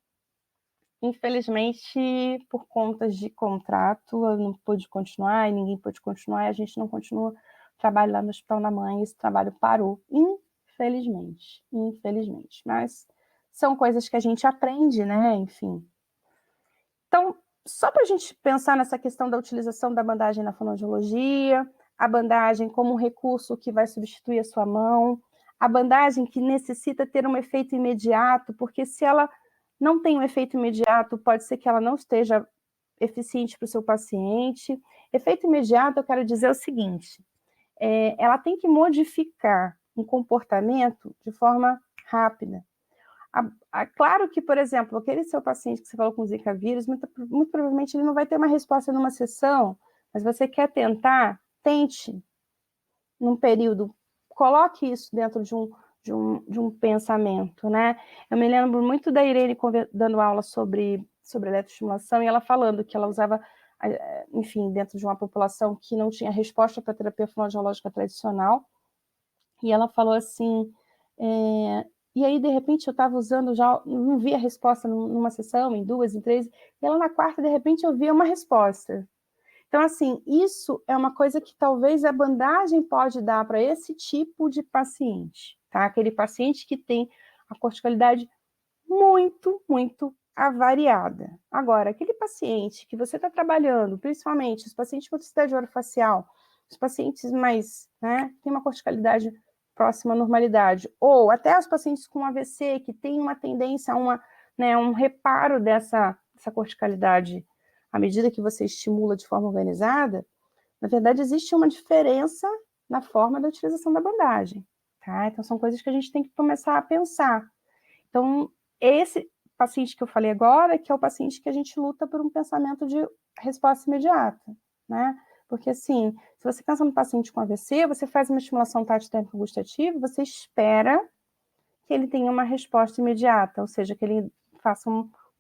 Speaker 1: Infelizmente, por contas de contrato, eu não pude continuar e ninguém pôde continuar, e a gente não continua o trabalho lá no Hospital da Mãe, esse trabalho parou, infelizmente. Mas são coisas que a gente aprende, né? Enfim. Então, só para a gente pensar nessa questão da utilização da bandagem na fonoaudiologia, a bandagem como um recurso que vai substituir a sua mão, a bandagem que necessita ter um efeito imediato, porque se ela não tem um efeito imediato, pode ser que ela não esteja eficiente para o seu paciente. Efeito imediato, eu quero dizer o seguinte, ela tem que modificar um comportamento de forma rápida. Claro que, por exemplo, aquele seu paciente que você falou com Zika vírus, muito provavelmente ele não vai ter uma resposta numa sessão, mas você quer tentar, tente num período, coloque isso dentro de um pensamento, né? Eu me lembro muito da Irene dando aula sobre eletroestimulação e ela falando que ela usava, enfim, dentro de uma população que não tinha resposta para a terapia fonoaudiológica tradicional, e ela falou assim, e aí, de repente, eu estava usando, já não via resposta numa sessão, em duas, em três, e ela na quarta, de repente, eu via uma resposta. Então, assim, isso é uma coisa que talvez a bandagem pode dar para esse tipo de paciente, tá? Aquele paciente que tem a corticalidade muito, muito avariada. Agora, aquele paciente que você está trabalhando, principalmente os pacientes com toxicidade orofacial, os pacientes mais, né, tem uma corticalidade próxima à normalidade, ou até os pacientes com AVC, que tem uma tendência a uma né, um reparo dessa corticalidade à medida que você estimula de forma organizada, na verdade, existe uma diferença na forma da utilização da bandagem, tá? Então, são coisas que a gente tem que começar a pensar. Então, esse paciente que eu falei agora, que é o paciente que a gente luta por um pensamento de resposta imediata, né? Porque, assim, se você pensa no paciente com AVC, você faz uma estimulação tátil térmico gustativa, você espera que ele tenha uma resposta imediata, ou seja, que ele faça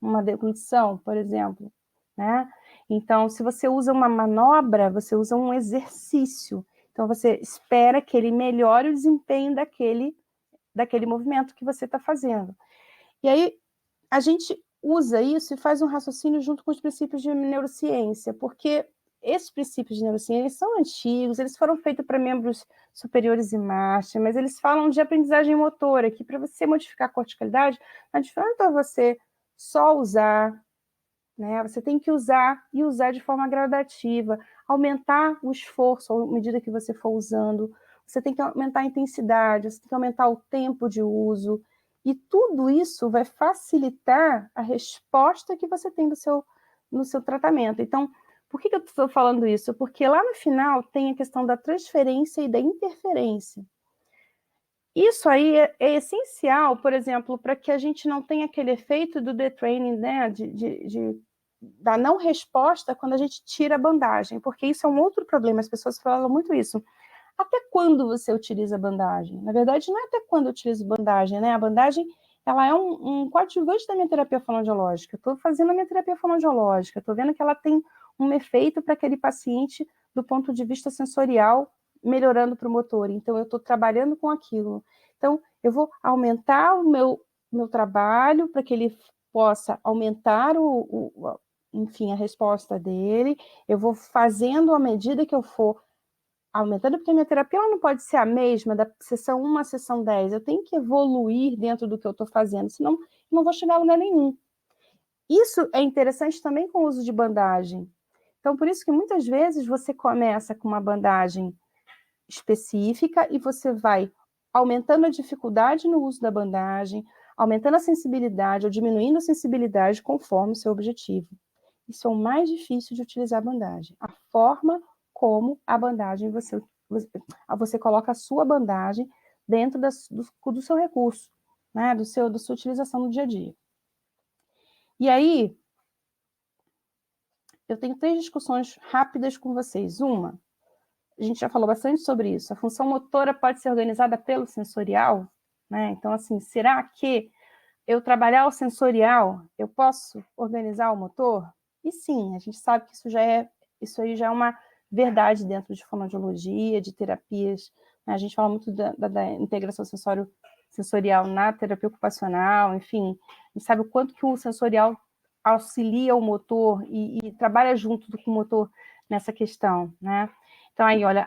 Speaker 1: uma deglutição, por exemplo, né? Então, se você usa uma manobra, você usa um exercício. Então, você espera que ele melhore o desempenho daquele movimento que você está fazendo. E aí, a gente usa isso e faz um raciocínio junto com os princípios de neurociência, porque esses princípios de neurociência são antigos, eles foram feitos para membros superiores e master, mas eles falam de aprendizagem motora, que para você modificar a corticalidade, não adianta você só usar, né? Você tem que usar e usar de forma gradativa, aumentar o esforço à medida que você for usando, você tem que aumentar a intensidade, você tem que aumentar o tempo de uso, e tudo isso vai facilitar a resposta que você tem no seu tratamento. Então, por que eu estou falando isso? Porque lá no final tem a questão da transferência e da interferência. Isso aí é essencial, por exemplo, para que a gente não tenha aquele efeito do detraining, né, da não resposta quando a gente tira a bandagem, porque isso é um outro problema, as pessoas falam muito isso. Até quando você utiliza a bandagem? Na verdade, não é até quando eu utilizo bandagem, né? A bandagem, ela é um coadjuvante da minha terapia fonoaudiológica. Eu estou fazendo a minha terapia fonoaudiológica, estou vendo que ela tem um efeito para aquele paciente do ponto de vista sensorial, melhorando para o motor. Então, eu estou trabalhando com aquilo. Então, eu vou aumentar o meu trabalho para que ele possa aumentar enfim, a resposta dele. Eu vou fazendo à medida que eu for aumentando, porque a minha terapia ela não pode ser a mesma da sessão 1 à sessão 10. Eu tenho que evoluir dentro do que eu estou fazendo, senão eu não vou chegar a lugar nenhum. Isso é interessante também com o uso de bandagem. Então, por isso que muitas vezes você começa com uma bandagem específica e você vai aumentando a dificuldade no uso da bandagem, aumentando a sensibilidade ou diminuindo a sensibilidade conforme o seu objetivo. Isso é o mais difícil de utilizar a bandagem. A forma como a bandagem você coloca a sua bandagem dentro do seu recurso, né? Da sua utilização no dia a dia. E aí, eu tenho 3 discussões rápidas com vocês. Uma, a gente já falou bastante sobre isso. A função motora pode ser organizada pelo sensorial, né? Então, assim, será que eu trabalhar o sensorial, eu posso organizar o motor? E sim, a gente sabe que isso aí já é uma verdade dentro de fonoaudiologia, de terapias, né? A gente fala muito da integração sensorial na terapia ocupacional, enfim, a gente sabe o quanto que o sensorial auxilia o motor e trabalha junto com o motor nessa questão, né? Então, aí, olha,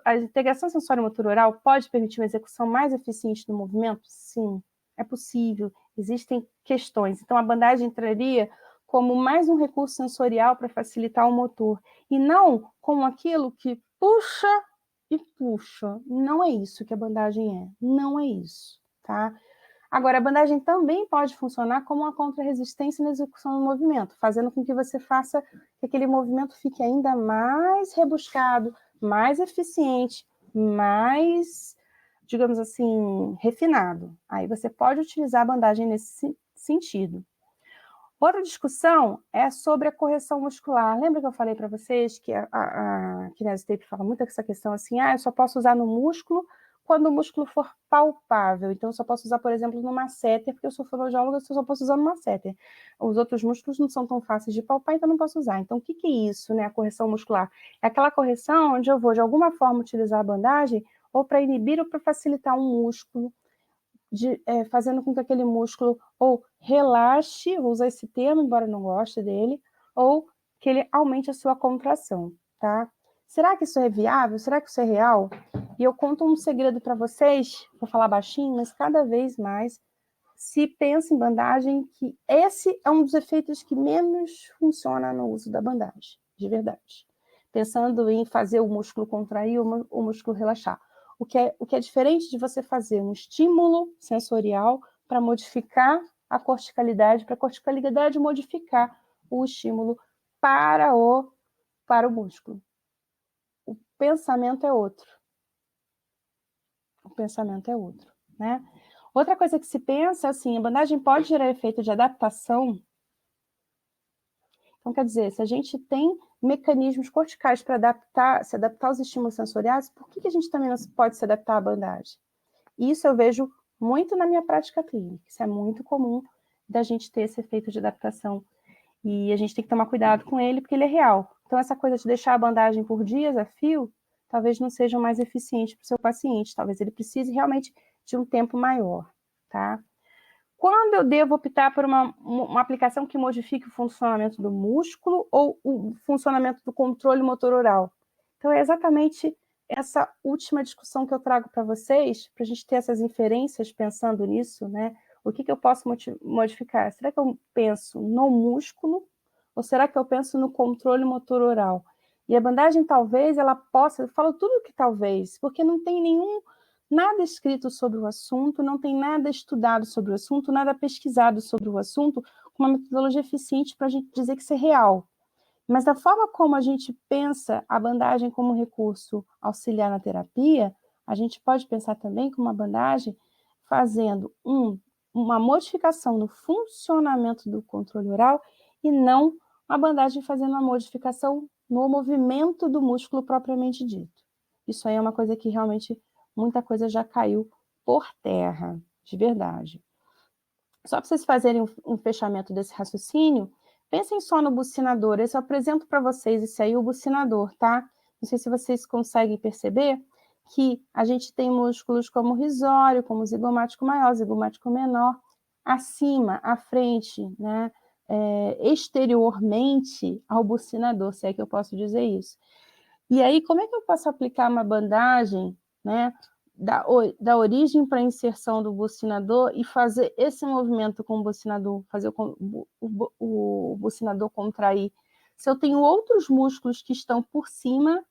Speaker 1: a integração sensório-motor oral pode permitir uma execução mais eficiente do movimento? Sim, é possível. Existem questões. Então, a bandagem entraria como mais um recurso sensorial para facilitar o motor, e não como aquilo que puxa e puxa. Não é isso que a bandagem é. Não é isso, tá? Agora, a bandagem também pode funcionar como uma contra-resistência na execução do movimento, fazendo com que você faça que aquele movimento fique ainda mais rebuscado, mais eficiente, mais, digamos assim, refinado. Aí você pode utilizar a bandagem nesse sentido. Outra discussão é sobre a correção muscular. Lembra que eu falei para vocês que a Kinesiotherapy fala muito essa questão assim, eu só posso usar no músculo quando o músculo for palpável. Então, eu só posso usar, por exemplo, no masseter, porque eu sou fonoaudióloga, eu só posso usar no masseter. Os outros músculos não são tão fáceis de palpar, então não posso usar. Então, o que é isso, né? A correção muscular? É aquela correção onde eu vou, de alguma forma, utilizar a bandagem ou para inibir ou para facilitar um músculo, fazendo com que aquele músculo ou relaxe, vou usar esse termo, embora eu não goste dele, ou que ele aumente a sua contração, tá? Será que isso é viável? Será que isso é real? E eu conto um segredo para vocês, vou falar baixinho, mas cada vez mais se pensa em bandagem, que esse é um dos efeitos que menos funciona no uso da bandagem, de verdade. Pensando em fazer o músculo contrair ou o músculo relaxar. O que é diferente de você fazer um estímulo sensorial para modificar a corticalidade, para a corticalidade modificar o estímulo para o músculo. O pensamento é outro. O pensamento é outro, né? Outra coisa que se pensa, assim, a bandagem pode gerar efeito de adaptação. Então, quer dizer, se a gente tem mecanismos corticais para se adaptar aos estímulos sensoriais, por que a gente também não pode se adaptar à bandagem? Isso eu vejo muito na minha prática clínica. Isso é muito comum da gente ter esse efeito de adaptação. E a gente tem que tomar cuidado com ele, porque ele é real. Então, essa coisa de deixar a bandagem por dias a fio, talvez não seja mais eficiente para o seu paciente. Talvez ele precise realmente de um tempo maior, tá? Quando eu devo optar por uma aplicação que modifique o funcionamento do músculo ou o funcionamento do controle motor oral? Então, é exatamente essa última discussão que eu trago para vocês, para a gente ter essas inferências pensando nisso, né? O que eu posso modificar? Será que eu penso no músculo ou será que eu penso no controle motor oral? E a bandagem, talvez, ela possa... Eu falo tudo que talvez, porque não tem nada escrito sobre o assunto, não tem nada estudado sobre o assunto, nada pesquisado sobre o assunto, com uma metodologia eficiente para a gente dizer que isso é real. Mas da forma como a gente pensa a bandagem como recurso auxiliar na terapia, a gente pode pensar também como uma bandagem fazendo uma modificação no funcionamento do controle oral e não uma bandagem fazendo uma modificação no movimento do músculo propriamente dito. Isso aí é uma coisa que realmente muita coisa já caiu por terra, de verdade. Só para vocês fazerem um fechamento desse raciocínio, pensem só no bucinador. Esse eu apresento para vocês, esse aí é o bucinador, tá? Não sei se vocês conseguem perceber que a gente tem músculos como o risório, como o zigomático maior, zigomático menor, acima, à frente, né? Exteriormente ao bucinador, se é que eu posso dizer isso. E aí, como é que eu posso aplicar uma bandagem, né, da origem para a inserção do bucinador e fazer esse movimento com o bucinador, fazer o bucinador contrair? Se eu tenho outros músculos que estão por cima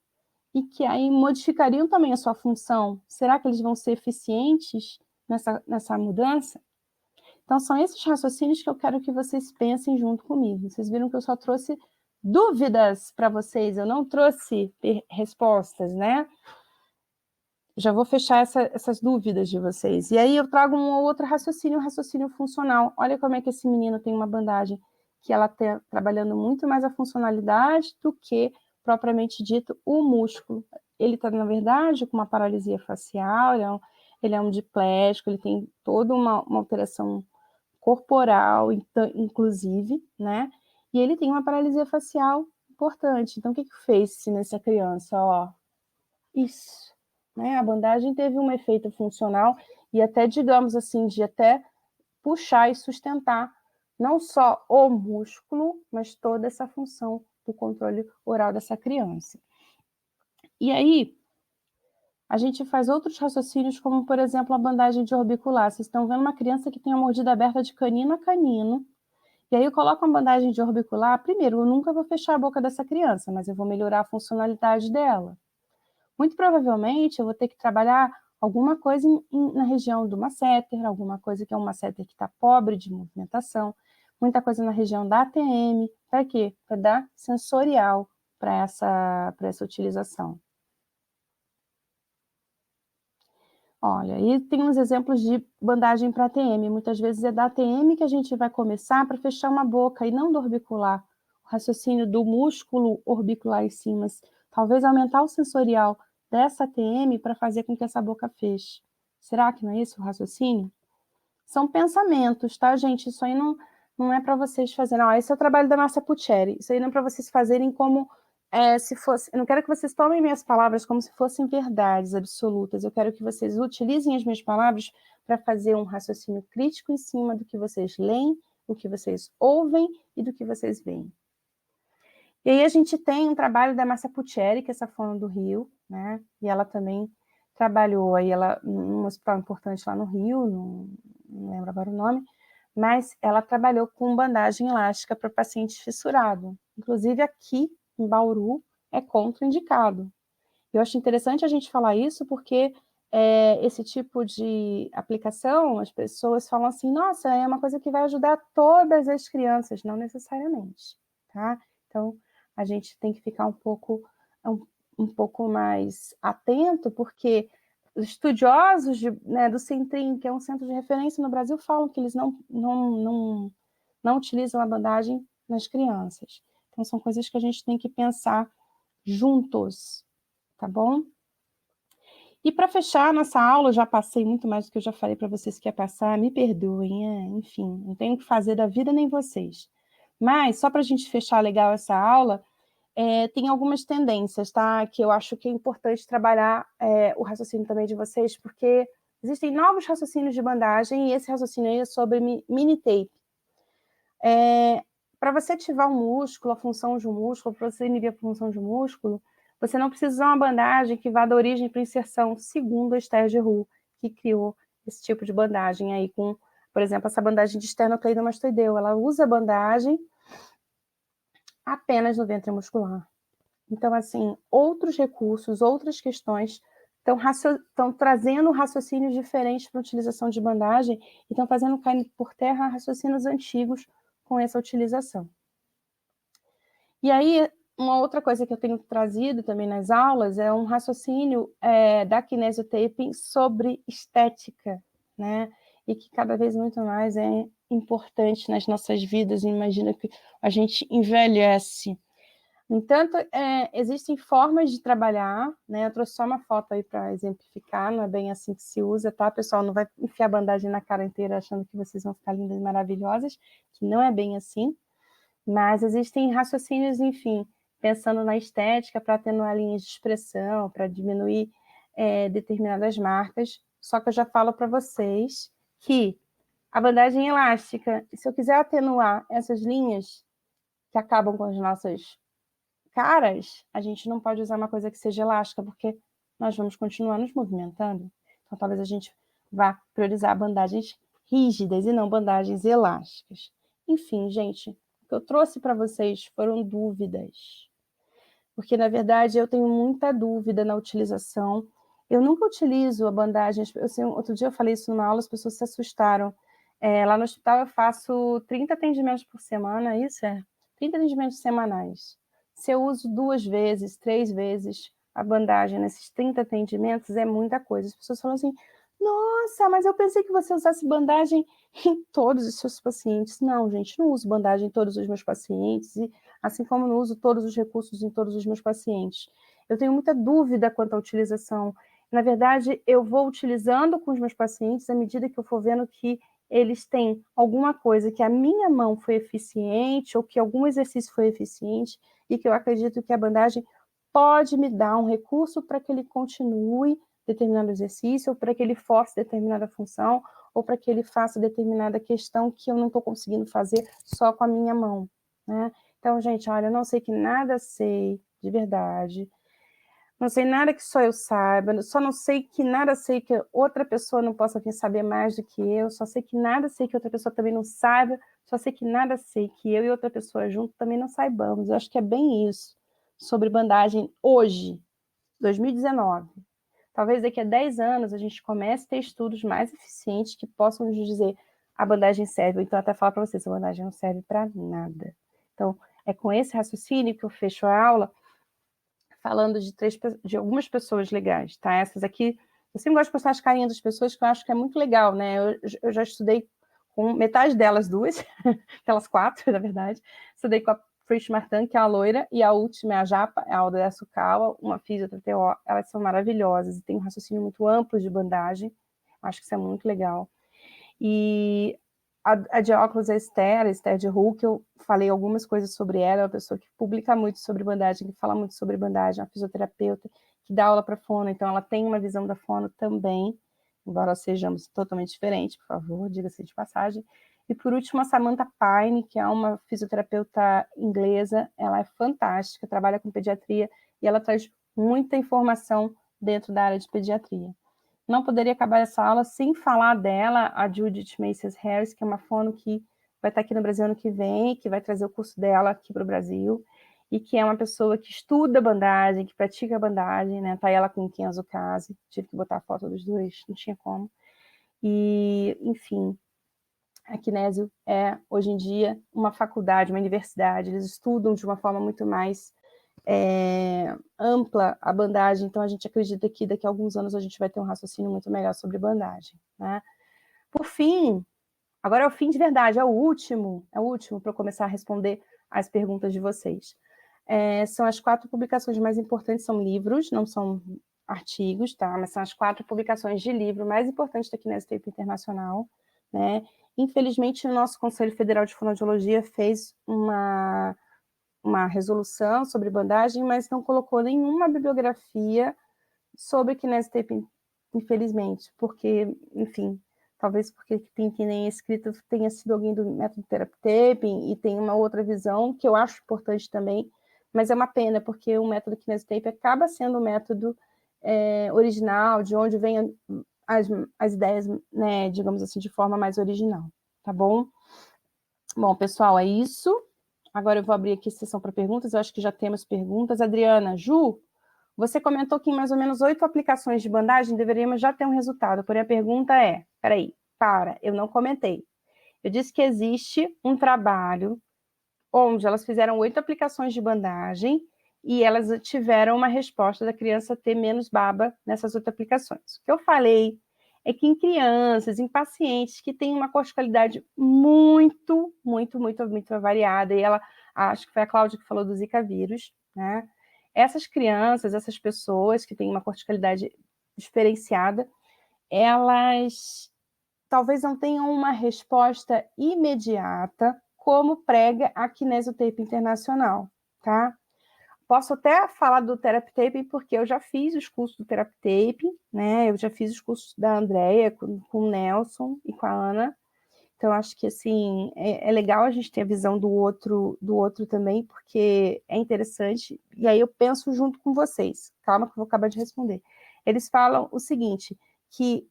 Speaker 1: e que aí modificariam também a sua função, será que eles vão ser eficientes nessa mudança? Então, são esses raciocínios que eu quero que vocês pensem junto comigo. Vocês viram que eu só trouxe dúvidas para vocês, eu não trouxe respostas, né? Já vou fechar essas dúvidas de vocês. E aí eu trago um outro raciocínio, um raciocínio funcional. Olha como é que esse menino tem uma bandagem que ela está trabalhando muito mais a funcionalidade do que, propriamente dito, o músculo. Ele está, na verdade, com uma paralisia facial, ele é um diplégico, ele tem toda uma alteração corporal, inclusive, né? E ele tem uma paralisia facial importante. Então, o que fez nessa criança? Ó, isso, né? A bandagem teve um efeito funcional e até, digamos assim, de até puxar e sustentar não só o músculo, mas toda essa função do controle oral dessa criança. E aí, a gente faz outros raciocínios, como, por exemplo, a bandagem de orbicular. Vocês estão vendo uma criança que tem a mordida aberta de canino a canino, e aí eu coloco uma bandagem de orbicular. Primeiro, eu nunca vou fechar a boca dessa criança, mas eu vou melhorar a funcionalidade dela. Muito provavelmente, eu vou ter que trabalhar alguma coisa na região do masseter, alguma coisa que é um masseter que está pobre de movimentação, muita coisa na região da ATM. Para quê? Para dar sensorial para essa utilização. Olha, aí tem uns exemplos de bandagem para ATM. Muitas vezes é da ATM que a gente vai começar para fechar uma boca e não do orbicular. O raciocínio do músculo orbicular em cima, mas talvez aumentar o sensorial dessa ATM para fazer com que essa boca feche. Será que não é esse o raciocínio? São pensamentos, tá, gente? Isso aí não é para vocês fazerem. Esse é o trabalho da Márcia Puccieri. Isso aí não é para vocês fazerem como se fosse... Eu não quero que vocês tomem minhas palavras como se fossem verdades absolutas. Eu quero que vocês utilizem as minhas palavras para fazer um raciocínio crítico em cima do que vocês leem, do que vocês ouvem e do que vocês veem. E aí a gente tem um trabalho da Márcia Puccieri, que é essa fono do Rio, né? E ela também trabalhou aí num hospital importante lá no Rio, não lembro agora o nome, mas ela trabalhou com bandagem elástica para paciente fissurado. Inclusive aqui em Bauru é contraindicado. Eu acho interessante a gente falar isso porque esse tipo de aplicação, as pessoas falam assim, nossa, é uma coisa que vai ajudar todas as crianças, não necessariamente, tá? Então, a gente tem que ficar um pouco mais atento, porque os estudiosos do Centrim, que é um centro de referência no Brasil, falam que eles não utilizam a bandagem nas crianças. Então, são coisas que a gente tem que pensar juntos, tá bom? E para fechar nossa aula, eu já passei muito mais do que eu já falei para vocês que ia passar, me perdoem, enfim, não tenho o que fazer da vida nem vocês. Mas, só para a gente fechar legal essa aula, tem algumas tendências, tá? Que eu acho que é importante trabalhar o raciocínio também de vocês, porque existem novos raciocínios de bandagem, e esse raciocínio aí é sobre mini tape. Para você ativar um músculo, a função de um músculo, para você inibir a função de um músculo, você não precisa usar uma bandagem que vá da origem para a inserção, segundo a Esther Giroux, que criou esse tipo de bandagem aí com, por exemplo, essa bandagem de esternocleidomastoideu. Ela usa a bandagem apenas no ventre muscular. Então, assim, outros recursos, outras questões estão trazendo raciocínios diferentes para a utilização de bandagem e estão fazendo cair por terra raciocínios antigos com essa utilização. E aí, uma outra coisa que eu tenho trazido também nas aulas é um raciocínio da kinesiotaping sobre estética, né? E que cada vez muito mais é importante nas nossas vidas. Imagina que a gente envelhece. No entanto, existem formas de trabalhar, né? Eu trouxe só uma foto aí para exemplificar, não é bem assim que se usa, tá, pessoal? Não vai enfiar a bandagem na cara inteira achando que vocês vão ficar lindas e maravilhosas, que não é bem assim. Mas existem raciocínios, enfim, pensando na estética para atenuar linhas de expressão, para diminuir determinadas marcas. Só que eu já falo para vocês que a bandagem elástica, se eu quiser atenuar essas linhas que acabam com as nossas caras, a gente não pode usar uma coisa que seja elástica, porque nós vamos continuar nos movimentando. Então, talvez a gente vá priorizar bandagens rígidas e não bandagens elásticas. Enfim, gente, o que eu trouxe para vocês foram dúvidas. Porque, na verdade, eu tenho muita dúvida na utilização. Eu nunca utilizo a bandagem. Outro dia eu falei isso numa aula, as pessoas se assustaram. Lá no hospital eu faço 30 atendimentos por semana, isso 30 atendimentos semanais. Se eu uso 2 vezes, 3 vezes a bandagem nesses 30 atendimentos, é muita coisa. As pessoas falam assim, nossa, mas eu pensei que você usasse bandagem em todos os seus pacientes. Não, gente, não uso bandagem em todos os meus pacientes, e assim como não uso todos os recursos em todos os meus pacientes. Eu tenho muita dúvida quanto à utilização. Na verdade, eu vou utilizando com os meus pacientes à medida que eu for vendo que eles têm alguma coisa que a minha mão foi eficiente ou que algum exercício foi eficiente e que eu acredito que a bandagem pode me dar um recurso para que ele continue determinado exercício ou para que ele force determinada função ou para que ele faça determinada questão que eu não estou conseguindo fazer só com a minha mão, né? Então, gente, olha, eu não sei que nada sei, de verdade. Não sei nada que só eu saiba, só não sei que nada sei que outra pessoa não possa vir saber mais do que eu, só sei que nada sei que outra pessoa também não saiba, só sei que nada sei que eu e outra pessoa junto também não saibamos. Eu acho que é bem isso sobre bandagem hoje, 2019. Talvez daqui a 10 anos a gente comece a ter estudos mais eficientes que possam nos dizer a bandagem serve, ou então até falar para vocês, a bandagem não serve para nada. Então, é com esse raciocínio que eu fecho a aula, falando de algumas pessoas legais, tá? Essas aqui, eu sempre gosto de postar as carinhas das pessoas, que eu acho que é muito legal, né? Eu já estudei com metade delas duas, aquelas 4, na verdade. Estudei com a Frisch Martin, que é a loira, e a última é a Japa, a Alda Sukawa, uma física outra TO. Elas são maravilhosas e têm um raciocínio muito amplo de bandagem. Acho que isso é muito legal. E a de óculos é a Esther de Giroux, que eu falei algumas coisas sobre ela, é uma pessoa que publica muito sobre bandagem, que fala muito sobre bandagem, uma fisioterapeuta que dá aula para fono, então ela tem uma visão da fono também, embora sejamos totalmente diferentes, por favor, diga-se de passagem. E por último, a Samantha Pine, que é uma fisioterapeuta inglesa, ela é fantástica, trabalha com pediatria e ela traz muita informação dentro da área de pediatria. Não poderia acabar essa aula sem falar dela, a Judith Macias Harris, que é uma fono que vai estar aqui no Brasil ano que vem, que vai trazer o curso dela aqui para o Brasil. e que é uma pessoa que estuda bandagem, que pratica bandagem, né? Tá ela com o Kenzo Kazi, tive que botar a foto dos dois, não tinha como. E, enfim, a Kinésio é, hoje em dia, uma faculdade, uma universidade, eles estudam de uma forma muito mais ampla a bandagem, então a gente acredita que daqui a alguns anos a gente vai ter um raciocínio muito melhor sobre bandagem, né? Por fim, agora é o fim de verdade, é o último para eu começar a responder as perguntas de vocês. São as 4 publicações mais importantes, são livros, não são artigos, tá? Mas são as 4 publicações de livro mais importantes da Kinesioterapi Internacional, né? Infelizmente, o nosso Conselho Federal de Fonoaudiologia fez uma resolução sobre bandagem, mas não colocou nenhuma bibliografia sobre Kinesioterapi, infelizmente, porque, enfim, talvez porque quem tenha escrito tenha sido alguém do método Therapy Taping e tem uma outra visão, que eu acho importante também, mas é uma pena, porque o método Kinesioterapi acaba sendo o método original, de onde vem as ideias, né, digamos assim, de forma mais original, tá bom? Bom, pessoal, é isso. Agora eu vou abrir aqui a sessão para perguntas, eu acho que já temos perguntas. Adriana, Ju, você comentou que em mais ou menos 8 aplicações de bandagem deveríamos já ter um resultado, porém a pergunta é, eu não comentei. Eu disse que existe um trabalho onde elas fizeram 8 aplicações de bandagem e elas tiveram uma resposta da criança ter menos baba nessas 8 aplicações. O que eu falei é que em crianças, em pacientes que têm uma corticalidade muito variada, e acho que foi a Cláudia que falou do Zika vírus, né? Essas crianças, essas pessoas que têm uma corticalidade diferenciada, elas talvez não tenham uma resposta imediata, como prega a Kinesioterapi Internacional, tá? Posso até falar do Therapy Taping, porque eu já fiz os cursos do Therapy Taping, né? Eu já fiz os cursos da Andrea, com o Nelson e com a Ana. Então, acho que, assim, é legal a gente ter a visão do outro também, porque é interessante. E aí eu penso junto com vocês. Calma que eu vou acabar de responder. Eles falam o seguinte, que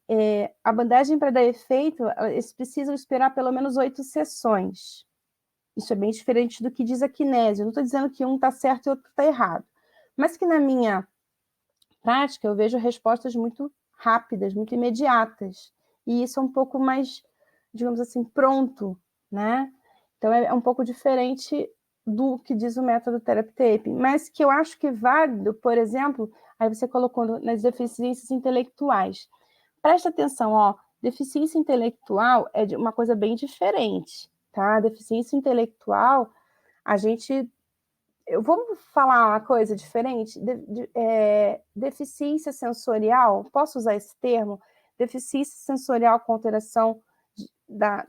Speaker 1: a bandagem, para dar efeito, eles precisam esperar pelo menos 8 sessões. Isso é bem diferente do que diz a Kinésio. Eu não estou dizendo que um está certo e outro está errado. Mas que na minha prática eu vejo respostas muito rápidas, muito imediatas. E isso é um pouco mais, digamos assim, pronto, né? Então é um pouco diferente do que diz o método Therapy Taping, mas que eu acho que é válido, por exemplo, aí você colocou nas deficiências intelectuais. Presta atenção, ó, deficiência intelectual é uma coisa bem diferente, tá? Deficiência intelectual, eu vou falar uma coisa diferente, deficiência sensorial, posso usar esse termo? Deficiência sensorial com alteração da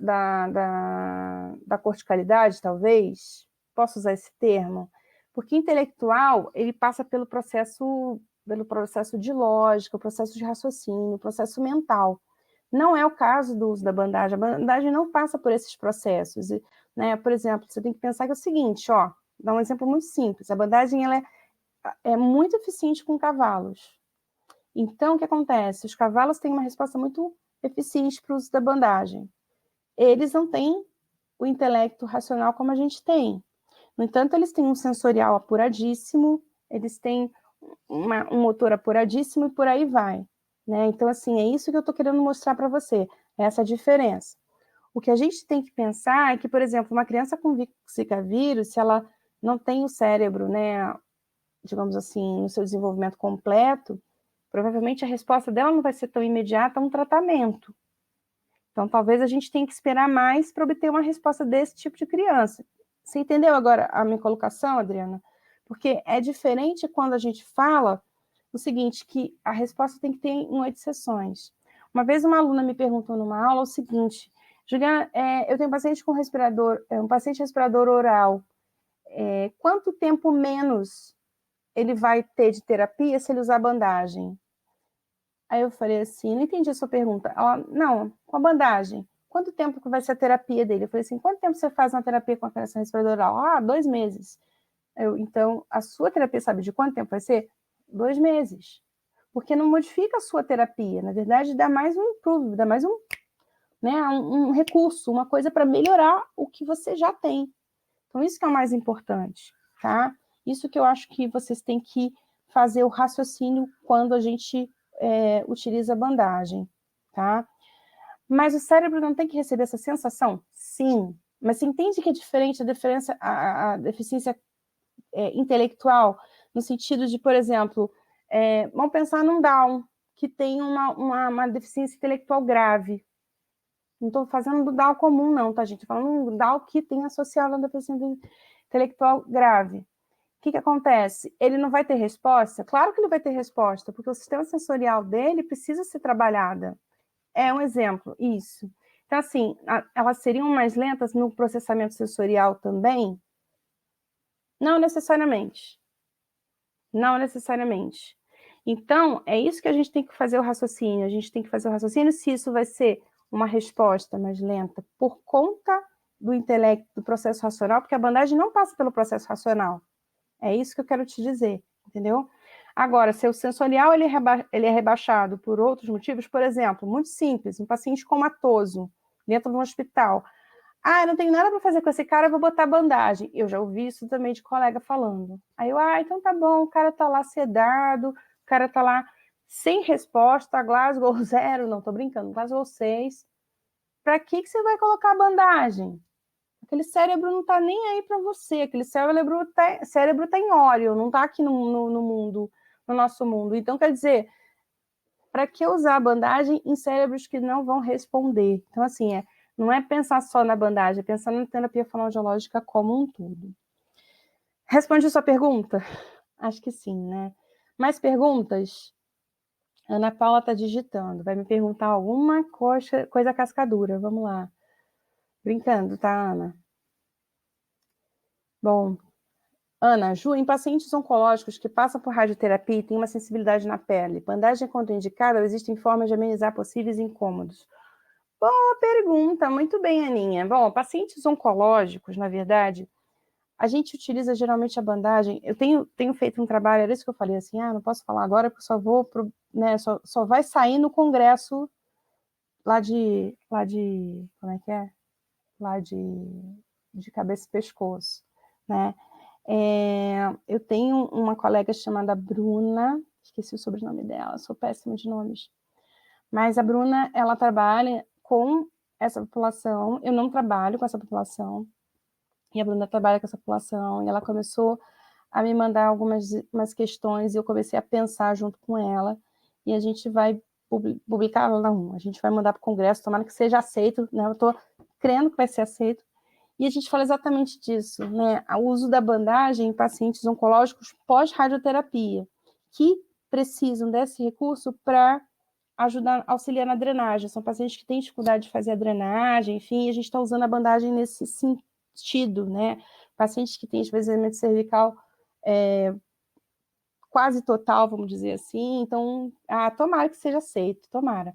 Speaker 1: corticalidade, talvez? Posso usar esse termo? Porque intelectual, ele passa pelo processo de lógica, o processo de raciocínio, o processo mental. Não é o caso do uso da bandagem. A bandagem não passa por esses processos. Né? Por exemplo, você tem que pensar que é o seguinte, ó, dá um exemplo muito simples. A bandagem ela é muito eficiente com cavalos. Então, o que acontece? Os cavalos têm uma resposta muito eficiente para o uso da bandagem. Eles não têm o intelecto racional como a gente tem. No entanto, eles têm um sensorial apuradíssimo, eles têm um motor apuradíssimo e por aí vai. Né? Então, assim, é isso que eu estou querendo mostrar para você, essa diferença. O que a gente tem que pensar é que, por exemplo, uma criança com Zika vírus, se ela não tem o cérebro, né, digamos assim, no seu desenvolvimento completo, provavelmente a resposta dela não vai ser tão imediata a um tratamento. Então, talvez a gente tenha que esperar mais para obter uma resposta desse tipo de criança. Você entendeu agora a minha colocação, Adriana? Porque é diferente quando a gente fala o seguinte, que a resposta tem que ter em 8 sessões. Uma vez uma aluna me perguntou numa aula o seguinte, Juliana, eu tenho um paciente com respirador oral, quanto tempo menos ele vai ter de terapia se ele usar bandagem? Aí eu falei assim, não entendi a sua pergunta. Ela, não, com a bandagem, quanto tempo que vai ser a terapia dele? Eu falei assim, quanto tempo você faz uma terapia com a criança respiradora oral? 2 meses. Então, a sua terapia sabe de quanto tempo vai ser? 2 meses. Porque não modifica a sua terapia, na verdade, dá mais um improve, dá mais um recurso, uma coisa para melhorar o que você já tem. Então, isso que é o mais importante, tá? Isso que eu acho que vocês têm que fazer o raciocínio quando a gente utiliza a bandagem, tá? Mas o cérebro não tem que receber essa sensação? Sim. Mas você entende que é diferente a deficiência intelectual, no sentido de, por exemplo, vamos pensar num Down, que tem uma deficiência intelectual grave. Não estou fazendo do Down comum, não, tá, gente? Estou falando do Down que tem associado a deficiência intelectual grave. O que acontece? Ele não vai ter resposta? Claro que ele vai ter resposta, porque o sistema sensorial dele precisa ser trabalhado. É um exemplo, isso. Então, assim, elas seriam mais lentas no processamento sensorial também? Não necessariamente. Não necessariamente. Então, é isso que a gente tem que fazer o raciocínio. A gente tem que fazer o raciocínio se isso vai ser uma resposta mais lenta por conta do intelecto, do processo racional, porque a bandagem não passa pelo processo racional. É isso que eu quero te dizer, entendeu? Agora, se o sensorial ele é rebaixado por outros motivos, por exemplo, muito simples, um paciente comatoso dentro de um hospital. Ah, eu não tenho nada para fazer com esse cara, eu vou botar bandagem. Eu já ouvi isso também de colega falando. Aí eu, então tá bom, o cara tá lá sedado, o cara tá lá sem resposta, Glasgow 0, não, tô brincando, Glasgow 6. Para que você vai colocar a bandagem? Aquele cérebro não tá nem aí para você, aquele cérebro tá em Ório, não tá aqui no mundo, no nosso mundo. Então, quer dizer, para que usar a bandagem em cérebros que não vão responder? Então, assim, não é pensar só na bandagem, é pensar na terapia fonoaudiológica como um todo. Responde a sua pergunta? Acho que sim, né? Mais perguntas? Ana Paula está digitando, vai me perguntar alguma coisa cascadura, vamos lá. Brincando, tá, Ana? Bom, Ana, Ju, em pacientes oncológicos que passam por radioterapia e têm uma sensibilidade na pele, bandagem é contraindicada ou existem formas de amenizar possíveis incômodos? Boa pergunta, muito bem, Aninha. Bom, pacientes oncológicos, na verdade, a gente utiliza geralmente a bandagem. Eu tenho feito um trabalho, era isso que eu falei, assim, não posso falar agora porque só vou né, só vai sair no congresso lá de, como é que é? Lá de cabeça e pescoço, né? Eu tenho uma colega chamada Bruna, esqueci o sobrenome dela, sou péssima de nomes, mas a Bruna, ela trabalha com essa população, eu não trabalho com essa população, e a Bruna trabalha com essa população, e ela começou a me mandar umas questões, e eu comecei a pensar junto com ela, e a gente vai publicar, não, a gente vai mandar para o congresso, tomara que seja aceito, né? Eu estou crendo que vai ser aceito, e a gente fala exatamente disso, né? O uso da bandagem em pacientes oncológicos pós-radioterapia, que precisam desse recurso para ajudar, auxiliar na drenagem. São pacientes que têm dificuldade de fazer a drenagem, enfim, a gente está usando a bandagem nesse sentido, né? Pacientes que têm esvaziamento cervical quase total, vamos dizer assim, então, tomara que seja aceito, tomara.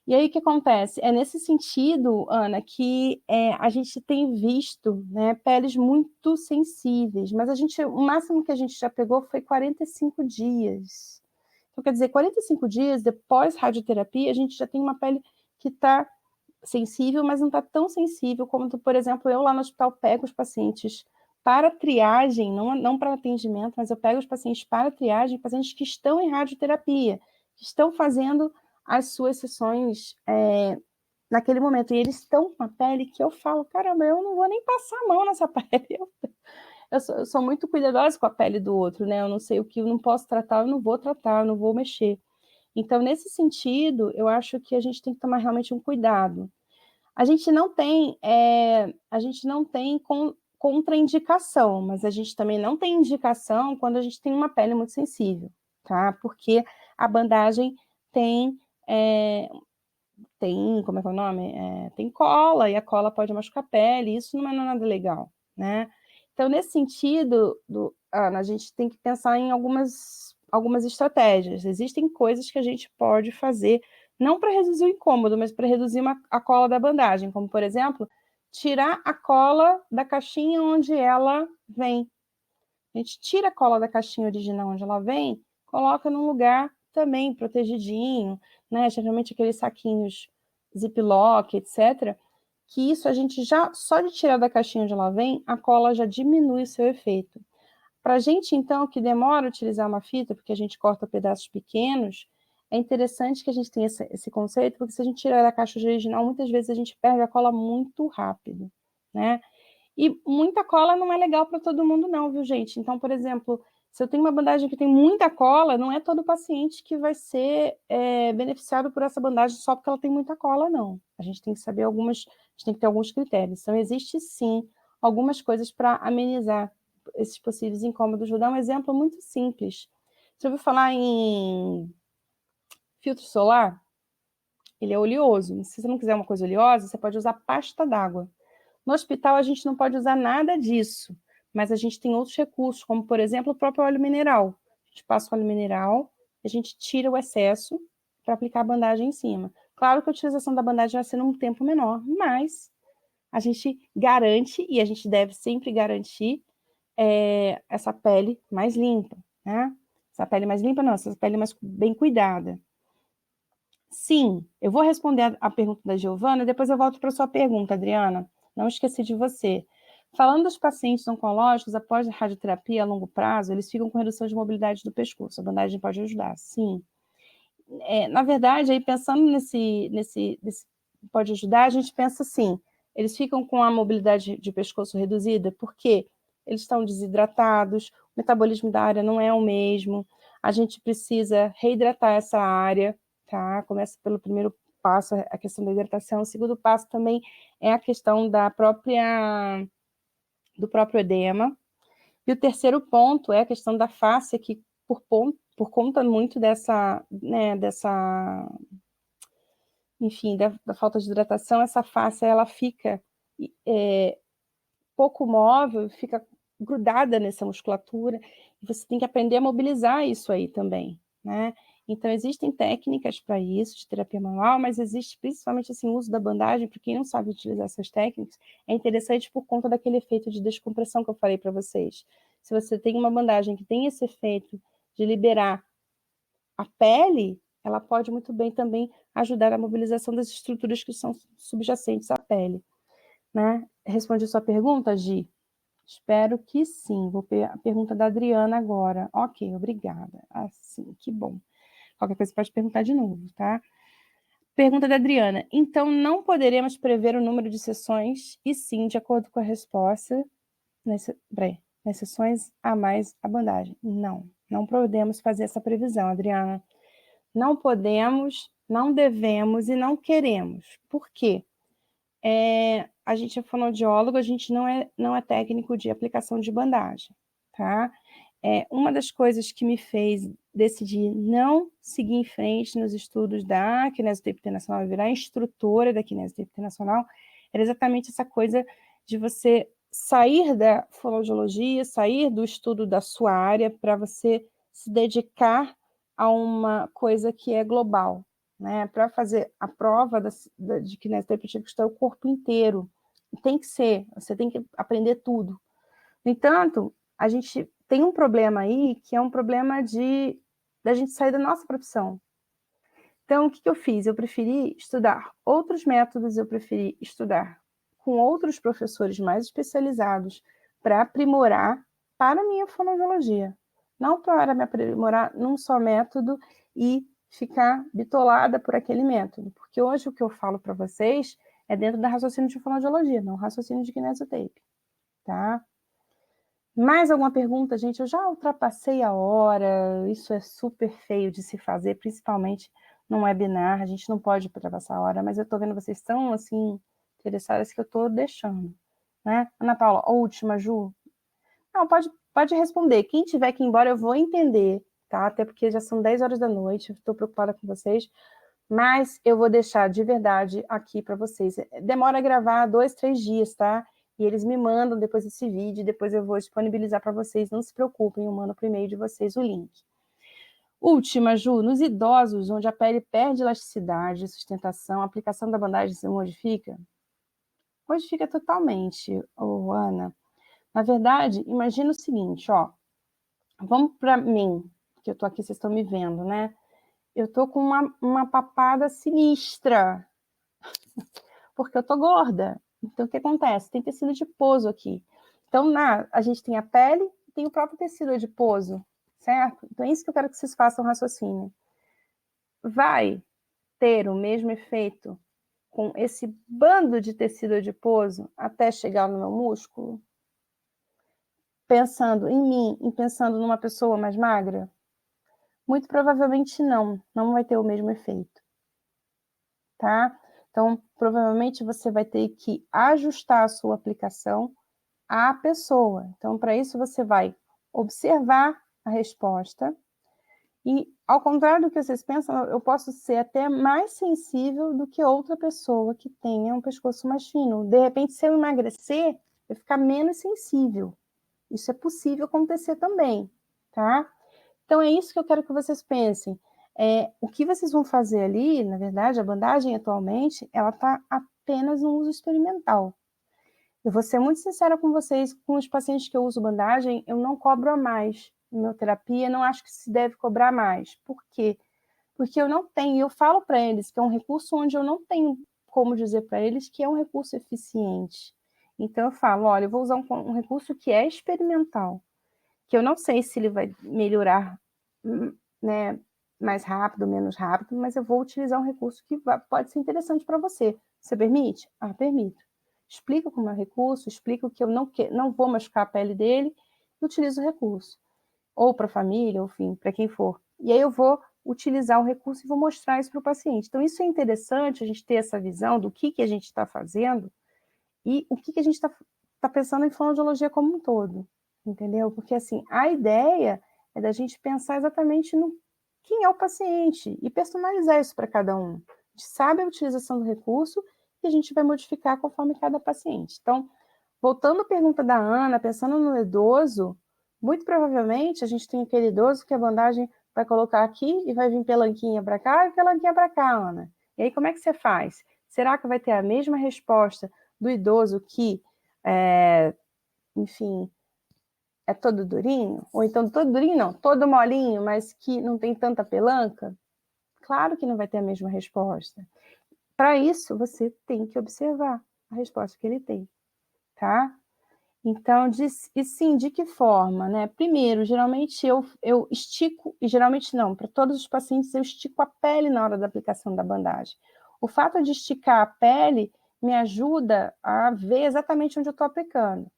Speaker 1: E aí o que acontece? É nesse sentido, Ana, que a gente tem visto, né, peles muito sensíveis, mas o máximo que a gente já pegou foi 45 dias. Então, quer dizer, 45 dias depois radioterapia, a gente já tem uma pele que está sensível, mas não está tão sensível como, por exemplo, eu lá no hospital pego os pacientes para triagem, não para atendimento, mas eu pego os pacientes para triagem, pacientes que estão em radioterapia, que estão fazendo as suas sessões naquele momento, e eles estão com a pele que eu falo, caramba, eu não vou nem passar a mão nessa pele, eu sou muito cuidadosa com a pele do outro, né? Eu não sei o que eu não posso tratar, eu não vou tratar, eu não vou mexer. Então, nesse sentido, eu acho que a gente tem que tomar realmente um cuidado. A gente não tem contraindicação, mas a gente também não tem indicação quando a gente tem uma pele muito sensível, tá? Porque a bandagem tem, como é que é o nome? Tem cola, e a cola pode machucar a pele, isso não é nada legal, né? Então, nesse sentido, Ana, a gente tem que pensar em algumas estratégias. Existem coisas que a gente pode fazer, não para reduzir o incômodo, mas para reduzir a cola da bandagem, como, por exemplo, tirar a cola da caixinha onde ela vem. A gente tira a cola da caixinha original onde ela vem, coloca num lugar também protegidinho, né? Geralmente aqueles saquinhos Ziploc, etc., que isso a gente já, só de tirar da caixinha onde ela vem, a cola já diminui o seu efeito. Para a gente, então, que demora a utilizar uma fita, porque a gente corta pedaços pequenos, é interessante que a gente tenha esse conceito, porque se a gente tirar da caixa original, muitas vezes a gente perde a cola muito rápido, né? E muita cola não é legal para todo mundo não, viu, gente? Então, por exemplo, se eu tenho uma bandagem que tem muita cola, não é todo paciente que vai ser beneficiado por essa bandagem só porque ela tem muita cola, não. A gente tem que saber a gente tem que ter alguns critérios. Então, existe sim algumas coisas para amenizar esses possíveis incômodos. Vou dar um exemplo muito simples. Você ouviu falar em filtro solar? Ele é oleoso. Se você não quiser uma coisa oleosa, você pode usar pasta d'água. No hospital, a gente não pode usar nada disso, mas a gente tem outros recursos, como, por exemplo, o próprio óleo mineral. A gente passa o óleo mineral, a gente tira o excesso para aplicar a bandagem em cima. Claro que a utilização da bandagem vai ser num tempo menor, mas a gente garante, e a gente deve sempre garantir, essa pele mais limpa, né? Essa pele mais limpa não, essa pele mais bem cuidada. Sim, eu vou responder a pergunta da Giovana, depois eu volto para a sua pergunta, Adriana. Não esqueci de você. Falando dos pacientes oncológicos, após a radioterapia a longo prazo, eles ficam com redução de mobilidade do pescoço. A bandagem pode ajudar, sim. Na verdade, aí pensando nesse pode ajudar, a gente pensa assim, eles ficam com a mobilidade de pescoço reduzida porque eles estão desidratados, o metabolismo da área não é o mesmo, a gente precisa reidratar essa área, tá? Começa pelo primeiro passo, a questão da hidratação. O segundo passo também é a questão do próprio edema. E o terceiro ponto é a questão da face, que por conta muito enfim, da falta de hidratação, essa face, ela fica pouco móvel, fica grudada nessa musculatura, e você tem que aprender a mobilizar isso aí também, né? Então, existem técnicas para isso, de terapia manual, mas existe principalmente assim, o uso da bandagem, para quem não sabe utilizar essas técnicas, é interessante por conta daquele efeito de descompressão que eu falei para vocês. Se você tem uma bandagem que tem esse efeito de liberar a pele, ela pode muito bem também ajudar a mobilização das estruturas que são subjacentes à pele, né? Responde a sua pergunta, Gi? Espero que sim. Vou ver a pergunta da Adriana agora. Ok, obrigada. Assim, que bom. Qualquer coisa pode perguntar de novo, tá? Pergunta da Adriana. Então, não poderemos prever o número de sessões e sim, de acordo com a resposta, nas sessões a mais a bandagem. Não podemos fazer essa previsão, Adriana. Não podemos, não devemos e não queremos. Por quê? A gente é fonoaudiólogo, a gente não é técnico de aplicação de bandagem, tá? Uma das coisas que me fez decidir não seguir em frente nos estudos da Kinesioterapia Internacional e virar instrutora da Kinesioterapia Internacional era exatamente essa coisa de você sair da fonoaudiologia, sair do estudo da sua área para você se dedicar a uma coisa que é global, né? Para fazer a prova de kinesioterapia tinha que estudar o corpo inteiro. Tem que ser, você tem que aprender tudo. No entanto, a gente tem um problema aí, que é um problema da gente sair da nossa profissão. Então, o que eu fiz? Eu preferi estudar outros métodos, eu preferi estudar com outros professores mais especializados para aprimorar para a minha fonoaudiologia. Não para me aprimorar num só método e ficar bitolada por aquele método. Porque hoje o que eu falo para vocês é dentro da raciocínio de fonoaudiologia, não raciocínio de kinesiotape, tá? Mais alguma pergunta, gente? Eu já ultrapassei a hora, isso é super feio de se fazer, principalmente num webinar, a gente não pode ultrapassar a hora, mas eu estou vendo vocês tão, assim, interessadas que eu estou deixando, né? Ana Paula, a última, Ju? Não, pode responder. Quem tiver que ir embora, eu vou entender, tá? Até porque já são 10 horas da noite, estou preocupada com vocês, mas eu vou deixar de verdade aqui para vocês. Demora a gravar 2, 3 dias, tá? E eles me mandam depois esse vídeo, depois eu vou disponibilizar para vocês, não se preocupem, eu mando por e-mail de vocês o link. Última, Ju, nos idosos, onde a pele perde elasticidade, sustentação, a aplicação da bandagem se modifica? Modifica totalmente, Ana. Na verdade, imagina o seguinte, ó, vamos para mim, que eu tô aqui, vocês estão me vendo, né? Eu tô com uma papada sinistra, porque eu tô gorda. Então, o que acontece? Tem tecido adiposo aqui. Então, a gente tem a pele e tem o próprio tecido adiposo, certo? Então é isso que eu quero que vocês façam raciocínio. Vai ter o mesmo efeito com esse bando de tecido adiposo até chegar no meu músculo? Pensando em mim e pensando numa pessoa mais magra? Muito provavelmente não vai ter o mesmo efeito, tá? Então, provavelmente você vai ter que ajustar a sua aplicação à pessoa. Então, para isso você vai observar a resposta e, ao contrário do que vocês pensam, eu posso ser até mais sensível do que outra pessoa que tenha um pescoço mais fino. De repente, se eu emagrecer, eu ficar menos sensível. Isso é possível acontecer também, tá? Então, é isso que eu quero que vocês pensem. O que vocês vão fazer ali, na verdade, a bandagem atualmente, ela está apenas no uso experimental. Eu vou ser muito sincera com vocês, com os pacientes que eu uso bandagem, eu não cobro a mais. Quimioterapia, não acho que se deve cobrar mais. Por quê? Porque eu não tenho, eu falo para eles que é um recurso onde eu não tenho como dizer para eles que é um recurso eficiente. Então, eu falo, olha, eu vou usar um recurso que é experimental, que eu não sei se ele vai melhorar, né, mais rápido, menos rápido, mas eu vou utilizar um recurso que pode ser interessante para você. Você permite? Ah, permito. Explico como é o recurso, explico que eu não vou machucar a pele dele e utilizo o recurso. Ou para a família, ou enfim, para quem for. E aí eu vou utilizar o recurso e vou mostrar isso para o paciente. Então, isso é interessante, a gente ter essa visão do que a gente está fazendo e o que a gente está pensando em fonoaudiologia como um todo, entendeu? Porque, assim, a ideia é da gente pensar exatamente no quem é o paciente e personalizar isso para cada um. A gente sabe a utilização do recurso e a gente vai modificar conforme cada paciente. Então, voltando à pergunta da Ana, pensando no idoso, muito provavelmente a gente tem aquele idoso que a bandagem vai colocar aqui e vai vir pelanquinha para cá e pelanquinha para cá, Ana. E aí, como é que você faz? Será que vai ter a mesma resposta do idoso que, enfim, é todo durinho? Ou então todo durinho não, todo molinho, mas que não tem tanta pelanca? Claro que não vai ter a mesma resposta. Para isso, você tem que observar a resposta que ele tem, tá? Então, e sim, de que forma, né? Primeiro, geralmente eu estico, e geralmente não, para todos os pacientes eu estico a pele na hora da aplicação da bandagem. O fato de esticar a pele me ajuda a ver exatamente onde eu estou aplicando.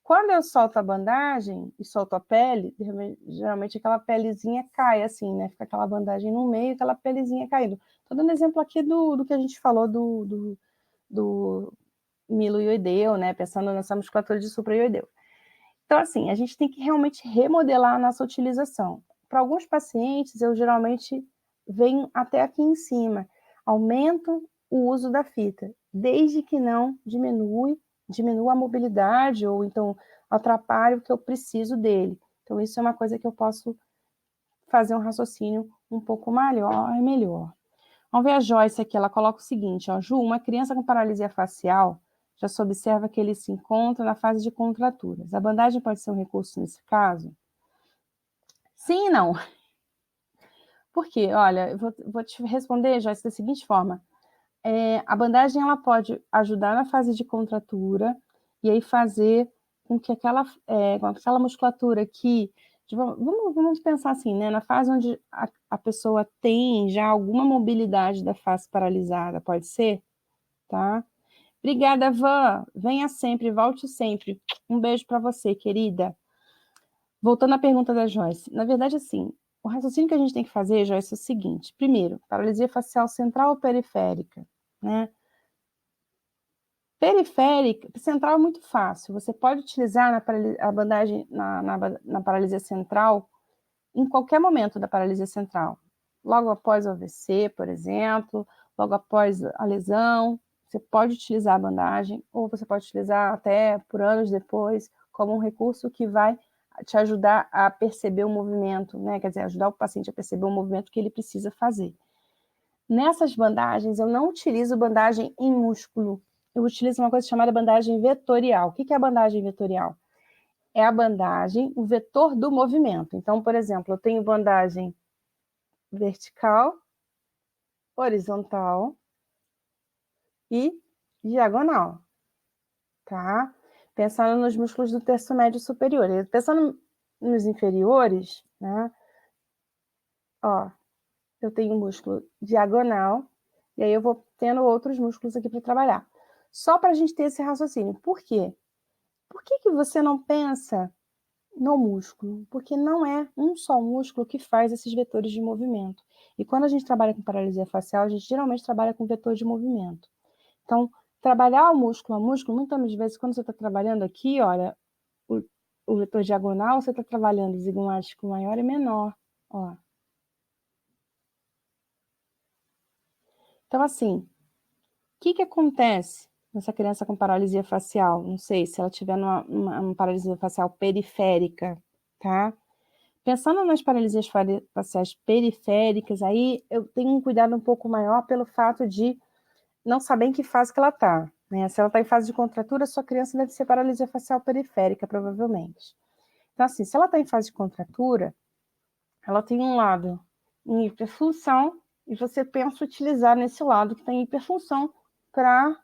Speaker 1: Quando eu solto a bandagem e solto a pele, geralmente aquela pelezinha cai assim, né? Fica aquela bandagem no meio, aquela pelezinha caindo. Estou dando exemplo aqui do que a gente falou do miloioideu, né? Pensando nessa musculatura de supraioideu. Então, assim, a gente tem que realmente remodelar a nossa utilização. Para alguns pacientes, eu geralmente venho até aqui em cima, aumento o uso da fita, desde que não diminua a mobilidade ou então atrapalhe o que eu preciso dele. Então, isso é uma coisa que eu posso fazer um raciocínio um pouco melhor. Vamos ver a Joyce aqui, ela coloca o seguinte, ó, Ju, uma criança com paralisia facial, já se observa que ele se encontra na fase de contraturas. A bandagem pode ser um recurso nesse caso? Sim e não. Por quê? Olha, eu vou te responder, Joyce, da seguinte forma. A bandagem ela pode ajudar na fase de contratura e aí fazer com que aquela musculatura que... Vamos pensar assim, né? Na fase onde a pessoa tem já alguma mobilidade da face paralisada, pode ser? Tá? Obrigada, Van. Venha sempre, volte sempre. Um beijo para você, querida. Voltando à pergunta da Joyce. Na verdade, assim, o raciocínio que a gente tem que fazer, Joyce, é o seguinte. Primeiro, paralisia facial central ou periférica, né? Periférica, central é muito fácil. Você pode utilizar a bandagem na paralisia central em qualquer momento da paralisia central. Logo após o AVC, por exemplo, logo após a lesão, você pode utilizar a bandagem, ou você pode utilizar até por anos depois, como um recurso que vai te ajudar a perceber o movimento, né? Quer dizer, ajudar o paciente a perceber o movimento que ele precisa fazer. Nessas bandagens, eu não utilizo bandagem em músculo, eu utilizo uma coisa chamada bandagem vetorial. O que é a bandagem vetorial? É a bandagem, o vetor do movimento. Então, por exemplo, eu tenho bandagem vertical, horizontal e diagonal, tá? Pensando nos músculos do terço médio superior. Pensando nos inferiores, né? Ó, eu tenho um músculo diagonal, e aí eu vou tendo outros músculos aqui para trabalhar. Só para a gente ter esse raciocínio. Por quê? Por que você não pensa no músculo? Porque não é um só músculo que faz esses vetores de movimento. E quando a gente trabalha com paralisia facial, a gente geralmente trabalha com vetor de movimento. Então, trabalhar o músculo a músculo, muitas vezes, quando você está trabalhando aqui, olha, o vetor diagonal, você está trabalhando zigomático maior e menor, ó. Então, assim, o que acontece nessa criança com paralisia facial? Não sei, se ela tiver uma paralisia facial periférica, tá? Pensando nas paralisias faciais periféricas, aí eu tenho um cuidado um pouco maior pelo fato de não saber em que fase que ela está, né? Se ela está em fase de contratura, sua criança deve ser paralisia facial periférica, provavelmente. Então, assim, se ela está em fase de contratura, ela tem um lado em hiperfunção e você pensa utilizar nesse lado que tem hiperfunção para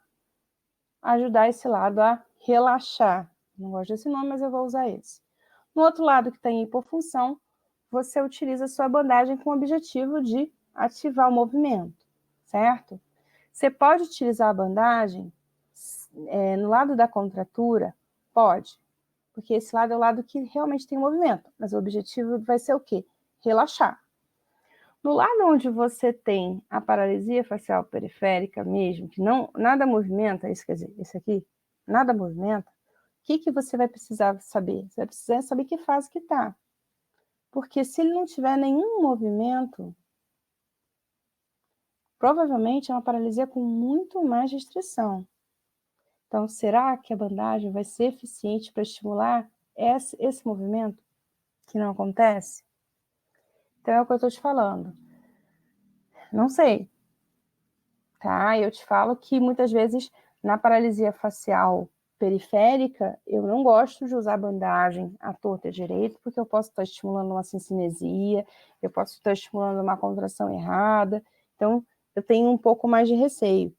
Speaker 1: ajudar esse lado a relaxar. Não gosto desse nome, mas eu vou usar esse. No outro lado que tem hipofunção, você utiliza a sua bandagem com o objetivo de ativar o movimento, certo? Você pode utilizar a bandagem no lado da contratura? Pode, porque esse lado é o lado que realmente tem movimento, mas o objetivo vai ser o quê? Relaxar. No lado onde você tem a paralisia facial periférica mesmo, que nada movimenta, isso quer dizer, esse aqui, nada movimenta, o que você vai precisar saber? Você vai precisar saber que fase que está. Porque se ele não tiver nenhum movimento, provavelmente é uma paralisia com muito mais restrição. Então, será que a bandagem vai ser eficiente para estimular esse movimento que não acontece? Então, é o que eu estou te falando. Não sei, tá? Eu te falo que muitas vezes na paralisia facial periférica, eu não gosto de usar bandagem à torta e à direita, porque eu posso estar estimulando uma cincinesia, eu posso estar estimulando uma contração errada, então eu tenho um pouco mais de receio.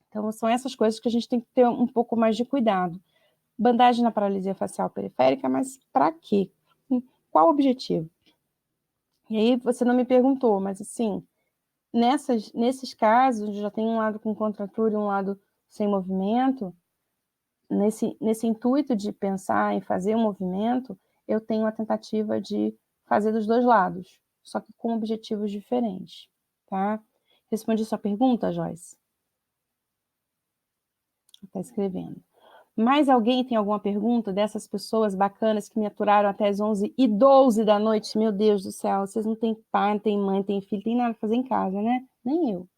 Speaker 1: Então são essas coisas que a gente tem que ter um pouco mais de cuidado. Bandagem na paralisia facial periférica, mas para quê? Qual o objetivo? E aí você não me perguntou, mas assim, nesses casos, já tem um lado com contratura e um lado sem movimento, nesse intuito de pensar em fazer um movimento, eu tenho a tentativa de fazer dos dois lados, só que com objetivos diferentes, tá? Respondi sua pergunta, Joyce? Está escrevendo. Mais alguém tem alguma pergunta dessas pessoas bacanas que me aturaram até as 11h12 da noite? Meu Deus do céu, vocês não têm pai, não têm mãe, não têm filho, tem nada pra fazer em casa, né? Nem eu.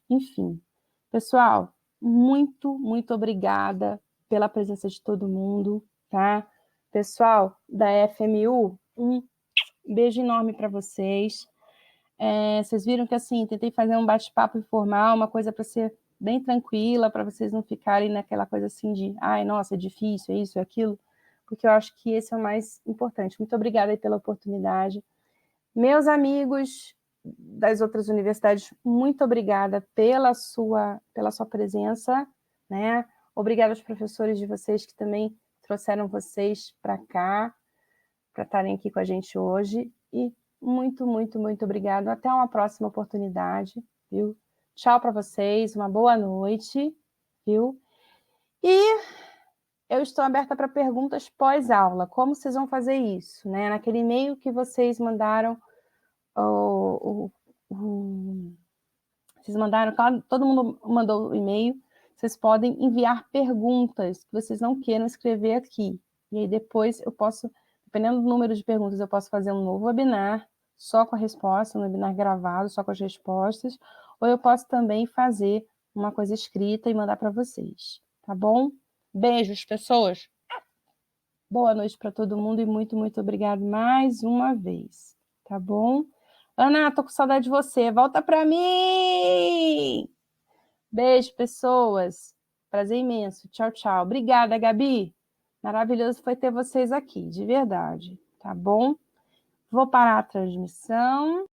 Speaker 1: Enfim, pessoal, muito, muito obrigada pela presença de todo mundo, tá? Pessoal da FMU, um beijo enorme para vocês. Vocês viram que, assim, tentei fazer um bate-papo informal, uma coisa para ser bem tranquila, para vocês não ficarem naquela coisa assim de, ai, nossa, é difícil, é isso, é aquilo, porque eu acho que esse é o mais importante. Muito obrigada aí pela oportunidade. Meus amigos das outras universidades, muito obrigada pela sua presença, né? Obrigada aos professores de vocês que também trouxeram vocês para cá, para estarem aqui com a gente hoje. E muito, muito, muito obrigada. Até uma próxima oportunidade, viu? Tchau para vocês, uma boa noite, viu? E eu estou aberta para perguntas pós-aula. Como vocês vão fazer isso, né? Naquele e-mail que vocês mandaram, vocês mandaram, todo mundo mandou o e-mail, vocês podem enviar perguntas que vocês não queiram escrever aqui. E aí depois eu posso, dependendo do número de perguntas, eu posso fazer um novo webinar só com a resposta, um webinar gravado só com as respostas, ou eu posso também fazer uma coisa escrita e mandar para vocês, tá bom? Beijos, pessoas! Boa noite para todo mundo e muito, muito obrigado mais uma vez, tá bom? Ana, tô com saudade de você, volta para mim! Beijo, pessoas. Prazer imenso. Tchau, tchau. Obrigada, Gabi. Maravilhoso foi ter vocês aqui, de verdade, tá bom? Vou parar a transmissão.